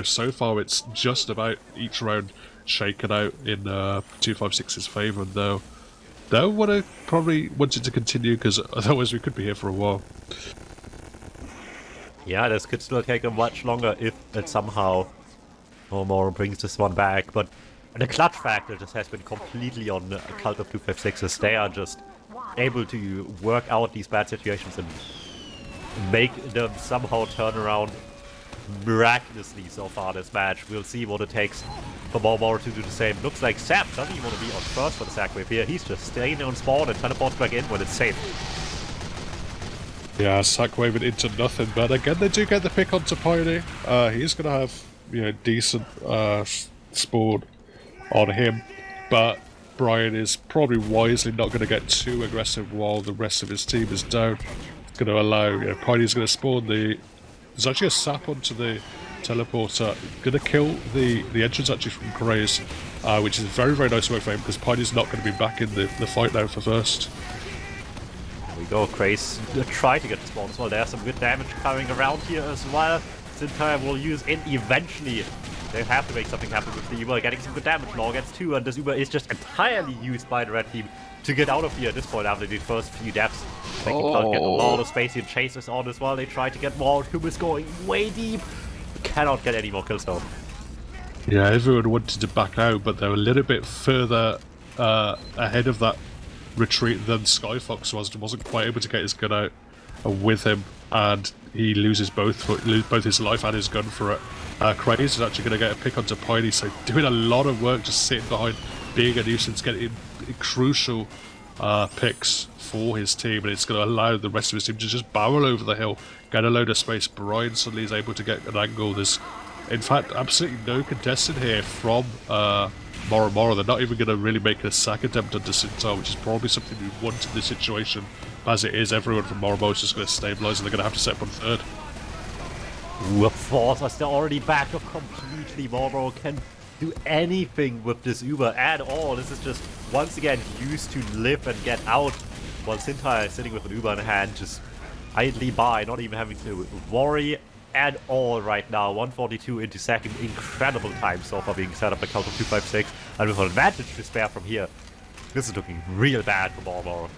so far it's just about each round shaken out in 256's favour, and they'll probably want it to continue, because otherwise we could be here for a while. Yeah, this could still take them much longer if it somehow Moro brings this one back, but the clutch factor just has been completely on Cult of 256's. They are just able to work out these bad situations and make them somehow turn around miraculously so far this match. We'll see what it takes for Moro to do the same. Looks like Sap doesn't even want to be on first for the sack wave here. He's just staying on spawn and teleports back in when it's safe. Yeah, sack waving into nothing, but again they do get the pick onto Pioneer. He's going to have decent spawn on him, but Brian is probably wisely not going to get too aggressive while the rest of his team is down. It's going to allow, Pioneer's going to spawn there's actually a sap onto the teleporter, going to kill the entrance actually from Craze, which is very, very nice work for him, because Pioneer's not going to be back in the fight now for first. There we go, Craze try to get the spawn as well. There's some good damage coming around here as well. Sintai will use in eventually. They have to make something happen with the Uber, getting some good damage. Law gets 2, and this Uber is just entirely used by the red team to get out of here at this point after the first few deaths. They can get a lot of space here. Chase is on as well. They try to get more. Hum is going way deep. Cannot get any more kills though. Yeah, everyone wanted to back out, but they're a little bit further ahead of that retreat than Skyfox wasn't quite able to get his gun out with him, and he loses both his life and his gun for it. Craze is actually going to get a pick onto Piney, so doing a lot of work just sitting behind, being a nuisance, getting crucial picks for his team, and it's going to allow the rest of his team to just barrel over the hill, get a load of space. Brian suddenly is able to get an angle. There's, in fact, absolutely no contestant here from Moro. They're not even going to really make a sack attempt on Sintar, which is probably something we want in this situation. As it is, everyone from Moro is just going to stabilise, and they're going to have to set up on third. Ooh, of course, as they're already back up completely. Moro can do anything with this Uber at all. This is just, once again, used to live and get out, while Sintai is sitting with an Uber in hand, just idly by, not even having to worry at all right now. 142 into second, incredible time so far being set up by Cult of 256, and with an advantage to spare from here. This is looking real bad for Moro.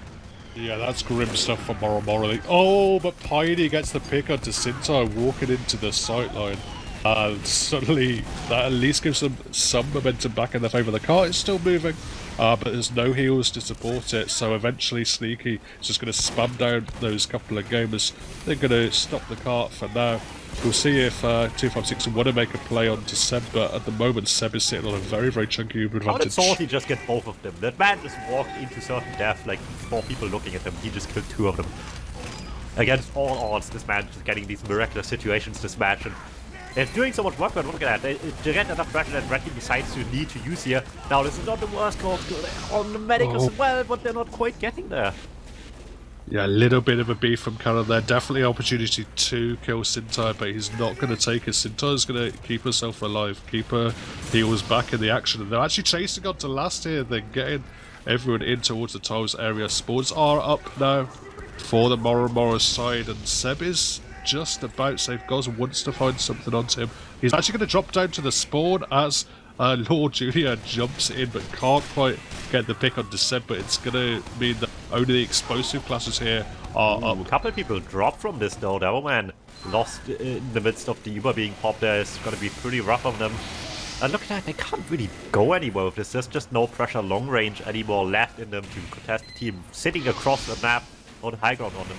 Yeah, that's grim stuff for Moro. Oh, but Piney gets the pick onto Sintai walking into the sightline. And suddenly, that at least gives them some momentum back in their favour. The cart is still moving, but there's no heals to support it, so eventually Sneaky is just going to spam down those couple of gamers. They're going to stop the cart for now. We'll see if 256 want to make a play onto Seb, but at the moment Seb is sitting on a very, very chunky Uber advantage. How did Salty just get both of them? That man just walked into certain death, like 4 people looking at him. He just killed 2 of them. Against all odds, this man just getting these miraculous situations this match, and They're doing so much work, but look at that. They get enough pressure that Red Team decides to need to use here. Now, this is not the worst call on the medic as well, but they're not quite getting there. Yeah, a little bit of a beef from Cannon there. Definitely opportunity to kill Sintai, but he's not going to take it. Sintai's going to keep herself alive, keep her heals back in the action. And they're actually chasing on to last here. They're getting everyone in towards the tiles area. Spawns are up now for the Moro side, and Seb is just about safe. Goz wants to find something onto him. He's actually going to drop down to the spawn as Lord Junior jumps in, but can't quite get the pick on Seb. But it's going to mean that only the explosive classes here are up. A couple of people dropped from this though. Devilman lost in the midst of the Uber being popped there. It's going to be pretty rough on them. And look at that, they can't really go anywhere with this. There's just no pressure long range anymore left in them to contest the team sitting across the map on high ground on them.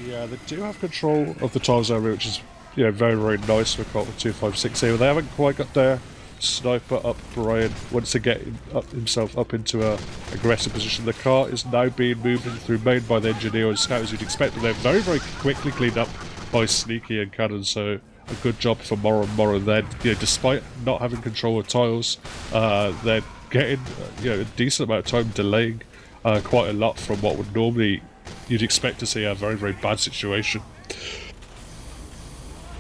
Yeah, they do have control of the tiles area, which is very, very nice for Cotton 256 here. They haven't quite got their sniper up. Brian wants to get himself up into a aggressive position. The car is now being moved in through main by the engineer and scout, as you'd expect, but they're very, very quickly cleaned up by Sneaky and Cannon, so a good job for Moro and Moro there. Despite not having control of tiles, they're getting a decent amount of time delaying quite a lot from what would normally you'd expect to see a very, very bad situation.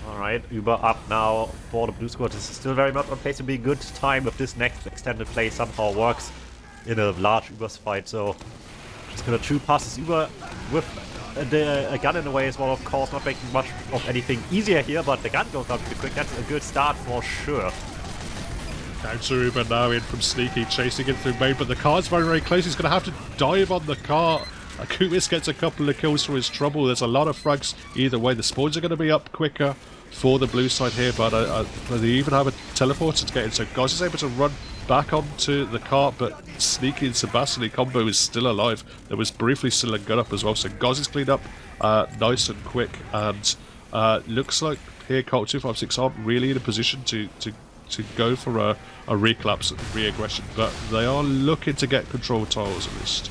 Alright, Uber up now for the blue squad. This is still very much on pace to be a good time if this next extended play somehow works in a large Uber's fight. So just gonna chew past this Uber with a gun in the way as well, of course, not making much of anything easier here, but the gun goes out pretty quick. That's a good start for sure. Counter Uber now in from Sneaky, chasing it through main, but the car's very, very close. He's going to have to dive on the car. Kumis gets a couple of kills for his trouble. There's a lot of frags either way. The spawns are going to be up quicker for the blue side here, but they even have a teleporter to get in, so Goz is able to run back onto the car, but Sneaky and Sebastian combo is still alive. There was briefly still a gun up as well, so Goz is cleaned up nice and quick, and looks like here Colt 256 aren't really in a position to go for a recollapse re-aggression, but they are looking to get control tiles at least.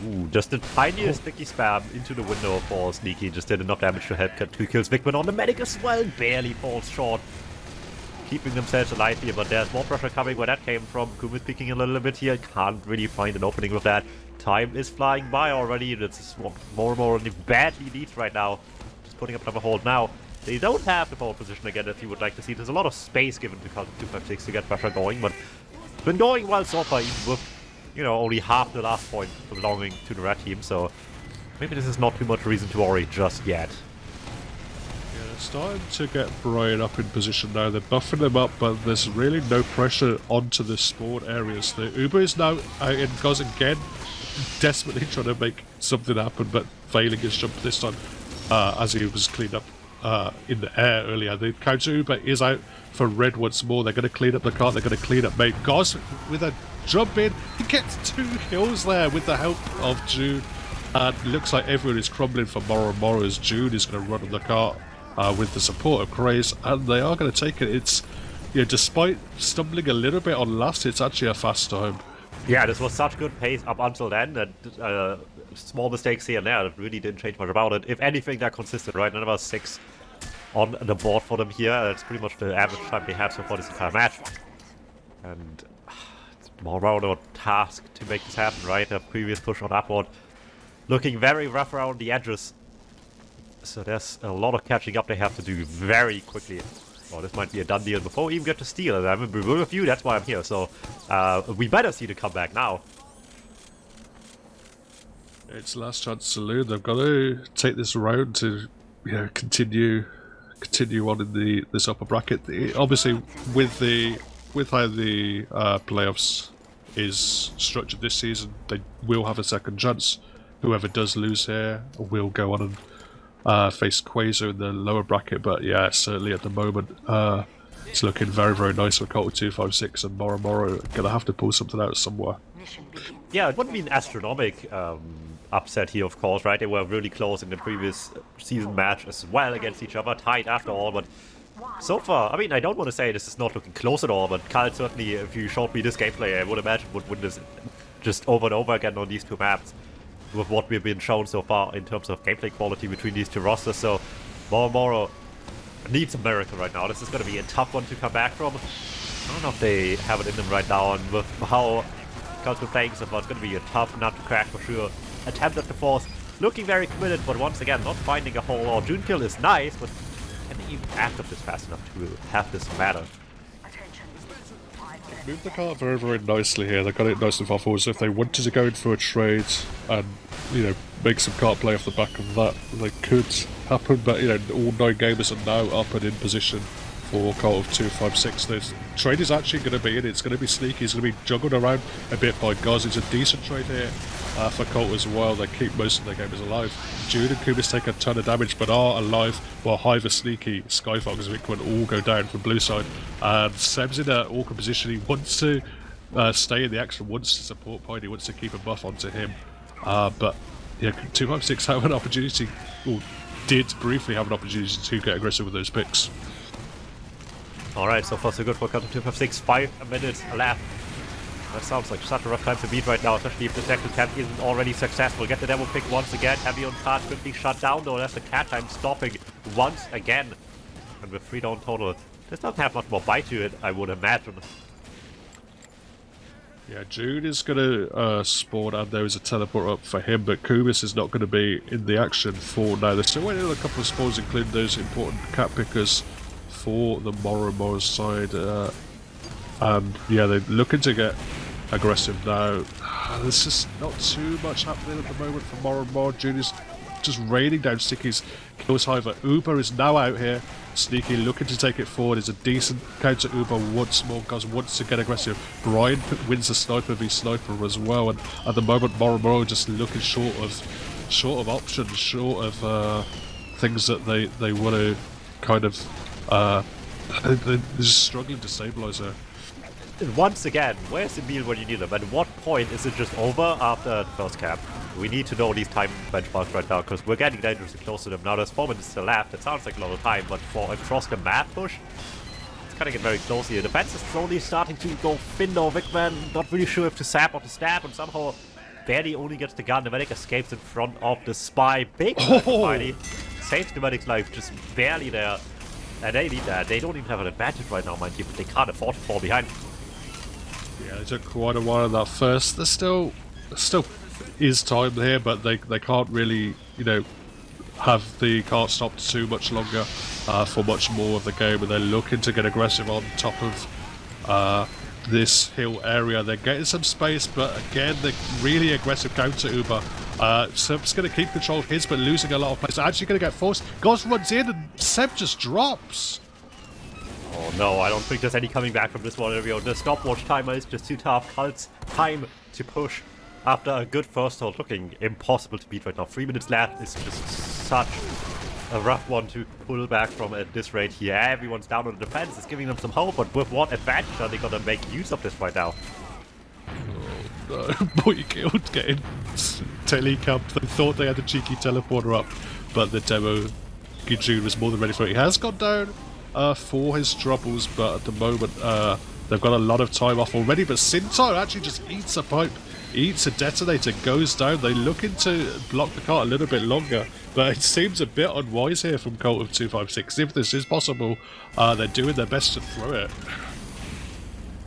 Ooh, just the tiniest sticky spam into the window for Sneaky. Just did enough damage to help get 2 kills. Vigman on the medic as well, barely falls short. Keeping themselves alive here, but there's more pressure coming where that came from. Kumis peeking a little bit here, can't really find an opening with that. Time is flying by already. It's more and more badly needs right now. Just putting up another hold now. They don't have the pole position again as you would like to see. There's a lot of space given to 256 to get pressure going, but it's been going well so far, even with only half the last point belonging to the red team, so maybe this is not too much reason to worry just yet. Yeah, they're starting to get Brian up in position now. They're buffing him up, but there's really no pressure onto the spawn areas. The Uber is now out in Goz again, desperately trying to make something happen, but failing his jump this time as he was cleaned up in the air earlier. The counter Uber is out for red once more. They're going to clean up the car, they're going to clean up main. Goz with a jump in, he gets 2 kills there with the help of June, and looks like everyone is crumbling for Moro as June is going to run on the car with the support of Craze, and they are going to take it. It's despite stumbling a little bit on last, it's actually a fast time. Yeah, this was such good pace up until then that small mistakes here and there that really didn't change much about it. If anything, they're consistent, right? Number 6 on the board for them here. That's pretty much the average time they have so far this entire match. And it's more around a task to make this happen, right? A previous push on upward looking very rough around the edges. So there's a lot of catching up they have to do very quickly. Oh, this might be a done deal before we even get to steal. I'm in Brazil with you, that's why I'm here. So we better see the comeback now. It's last chance saloon. They've got to take this round to continue on in this upper bracket. Obviously, with how the playoffs is structured this season, they will have a second chance. Whoever does lose here will go on and face Quasar in the lower bracket. But yeah, certainly at the moment, it's looking very, very nice for Colt 256 and Moro gonna have to pull something out somewhere. Yeah, it wouldn't be an astronomical upset here, of course, right? They were really close in the previous season match as well against each other, tied after all, but so far, I mean, I don't want to say this is not looking close at all, but Kyle certainly, if you showed me this gameplay, I would imagine would win this just over and over again on these 2 maps with what we've been shown so far in terms of gameplay quality between these 2 rosters. So Moro needs a miracle right now. This is going to be a tough one to come back from. I don't know if they have it in them right now, and with how Cubs are playing so far, it's going to be a tough nut to crack for sure. Attempt at the force, looking very committed, but once again, not finding a hole. Or June kill is nice, but can they even active this fast enough to have this matter? Move the cart very, very nicely here. They got it nice and far forward, so if they wanted to go in for a trade and, you know, make some cart play off the back of that, they could happen, but, you know, all 9 gamers are now up and in position for cart of 256. The trade is actually going to be in, it's going to be sneaky, it's going to be juggled around a bit by Gauze. It's a decent trade here for Colt as well. They keep most of their gamers alive. Jude and Kubis take a ton of damage but are alive, while Hive is sneaky, Skyfox and Vikman all go down from blue side. And Seb's in an awkward position. He wants to stay in the action, wants to support Pine, he wants to keep a buff onto him. But yeah, 256 have an opportunity, or did briefly have an opportunity to get aggressive with those picks. Alright, so far so good for Counter 256, 5 minutes left. That sounds like such a rough time to beat right now, especially if the second attempt isn't already successful. Get the demo pick once again, heavy on card, quickly shut down though, that's the cat time stopping once again. And with 3 down total, this doesn't have much more bite to it, I would imagine. Yeah, Jude is going to spawn, and there is a teleport up for him, but Kubis is not going to be in the action for now. They're still waiting on a couple of spawns, including those important cat pickers for the Moro side. And yeah, they're looking to get aggressive now. There's just not too much happening at the moment for Moro. Jude is just raining down stickies. Kills Hiver. Uber is now out here. Sneaky, looking to take it forward. Is a decent counter Uber once more. Guz wants to get aggressive. Brian wins the sniper v sniper as well, and at the moment Moro just looking short of options, short of things that they want to kind of they're just struggling to stabilize her. Once again, where's Emil when you need him? At what point is it just over after the first cap? We need to know these time benchmarks right now, because we're getting dangerously close to them. Now there's 4 minutes still left. It sounds like a lot of time, but for across the map push, it's kind of getting very close here. Defense is slowly starting to go thin though. Vikman not really sure if to sap or to stab, and somehow barely only gets the gun. The medic escapes in front of the spy. Big finally saves the medic's life, just barely there. And they need that. They don't even have an advantage right now, mind you, but they can't afford to fall behind. Yeah, it took quite a while on that first. There's still is time here, but they can't really, you know, have the cart stopped too much longer for much more of the game, and they're looking to get aggressive on top of this hill area. They're getting some space, but again, they're really aggressive counter Uber. Seb's going to keep control of his, but losing a lot of place. Actually going to get forced. Goz runs in, and Seb just drops. Oh no, I don't think there's any coming back from this one. The stopwatch timer is just too tough. Cult's time to push after a good first hold, looking impossible to beat right now. 3 minutes left is just such a rough one to pull back from at this rate here. Everyone's down on the defense, it's giving them some hope, but with what advantage are they gonna make use of this right now? Oh no, boy killed getting telecamped. They thought they had a cheeky teleporter up, but the demo Gijun was more than ready for it. He has gone down for his troubles, but at the moment they've got a lot of time off already. But Sinto actually just eats a pipe, eats a detonator, goes down. They looking to block the cart a little bit longer, but it seems a bit unwise here from Colt of 256. If this is possible, they're doing their best to throw it.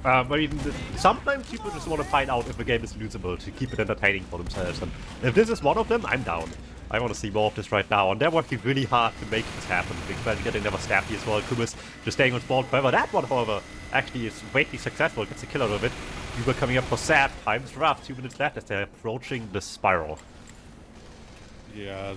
I mean, sometimes people just want to find out if a game is losable to keep it entertaining for themselves, and if this is one of them, I'm down. I want to see more of this right now, and they're working really hard to make this happen. Big Fan getting never stabbed as well. Kubis just staying on spawn forever. That one, however, actually is greatly successful. Gets a kill out of it. Uber coming up for Sap. Time's rough. 2 minutes left as they're approaching the spiral. Yeah,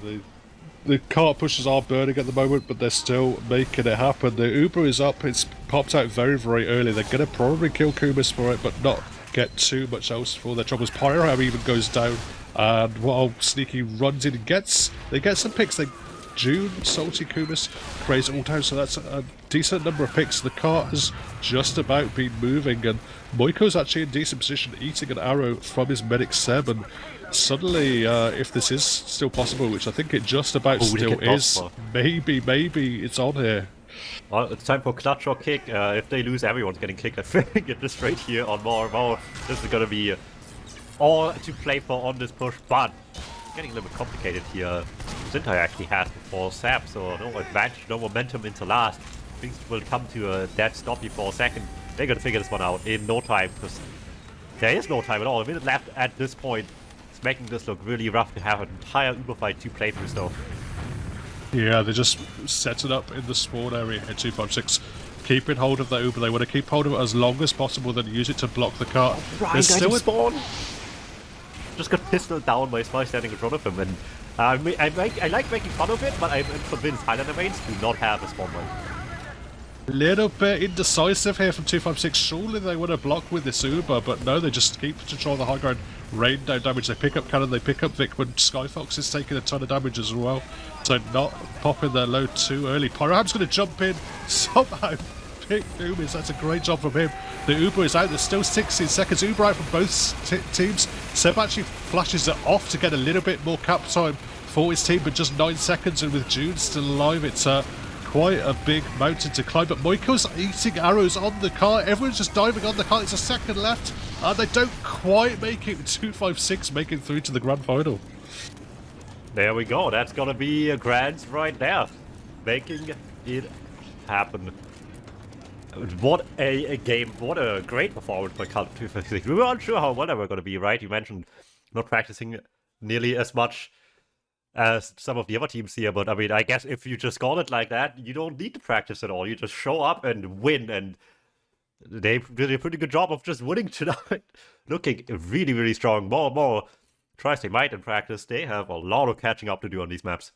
the cart pushes are burning at the moment, but they're still making it happen. The Uber is up. It's popped out very, very early. They're going to probably kill Kubis for it, but not get too much else for their troubles. Pyro even goes down. And while Sneaky runs in and they get some picks. June, Salty, Kubis, Craze all down, so that's a decent number of picks. The cart has just about been moving, and Moiko's actually in decent position, eating an arrow from his medic Seb, and suddenly, if this is still possible, which I think it just about still is, maybe it's on here. Well, it's time for clutch or kick. If they lose, everyone's getting kicked. I think at this rate here on more. This is gonna be all to play for on this push, but getting a little bit complicated here. Sintai actually has before Sap, so no advantage, no momentum into last. Things will come to a dead stop before second. They're gonna figure this one out in no time, because there is no time at all. A minute left at this point. It's making this look really rough to have an entire Uber fight 2 playthroughs though. Yeah, they just set it up in the spawn area here, 256. Keeping hold of that Uber. They want to keep hold of it as long as possible, then use it to block the car. Right, There's still a spawn. Just got pistoled down by Spy standing in front of him, and I like making fun of it, but I'm convinced Highlander mains do not have a spawn line. little bit indecisive here from 256. Surely they want to block with this Uber, but no, they just keep control of the high ground, rain down damage. They pick up Cannon, they pick up Vic, when Skyfox is taking a ton of damage as well. So not popping their load too early. Pyroham's going to jump in somehow. Pick Umis, that's a great job from him. The Uber is out, there's still 16 seconds. Uber out from both teams. Seb actually flashes it off to get a little bit more cap time for his team, but just 9 seconds, and with June still alive, it's quite a big mountain to climb. But Moiko's eating arrows on the car. Everyone's just diving on the car. It's a second left, and they don't quite make it. 256 making through to the grand final. There we go. That's gonna be a grand right there, making it happen. What a game! What a great performance by Cult 256. We were unsure how well they were gonna be. Right? You mentioned not practicing nearly as much as some of the other teams here, but I mean, I guess if you just got it like that, you don't need to practice at all. You just show up and win, and they did a pretty good job of just winning tonight. Looking really, really strong. More tries they might in practice. They have a lot of catching up to do on these maps.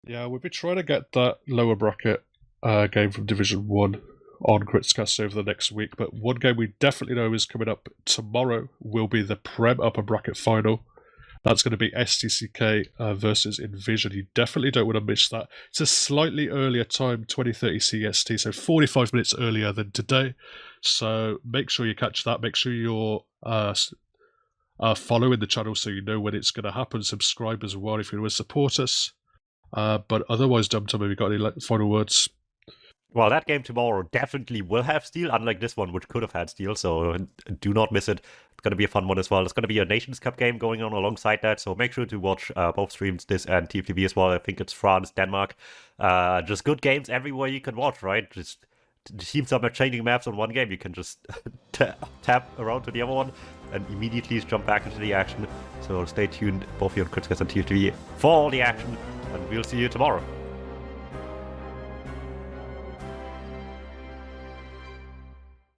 Yeah, we've been trying to get that lower bracket game from Division 1 on KritzKast over the next week, but one game we definitely know is coming up tomorrow will be the Prem upper bracket final. That's going to be STCK versus Envision. You definitely don't want to miss that. It's a slightly earlier time, 20:30 CST, so 45 minutes earlier than today. So make sure you catch that. Make sure you're following the channel so you know when it's going to happen. Subscribe as well if you want to support us. But otherwise, DuMmTm, have you got any final words? Well, that game tomorrow definitely will have steal, unlike this one, which could have had steal, so do not miss it. It's going to be a fun one as well. It's going to be a Nations Cup game going on alongside that, so make sure to watch both streams, this and TF2 as well. I think it's France, Denmark. Just good games everywhere you can watch, right? Just the teams are changing maps on one game. You can just tap around to the other one and immediately jump back into the action. So stay tuned, both here on KritzKast and TF2 for all the action, and we'll see you tomorrow.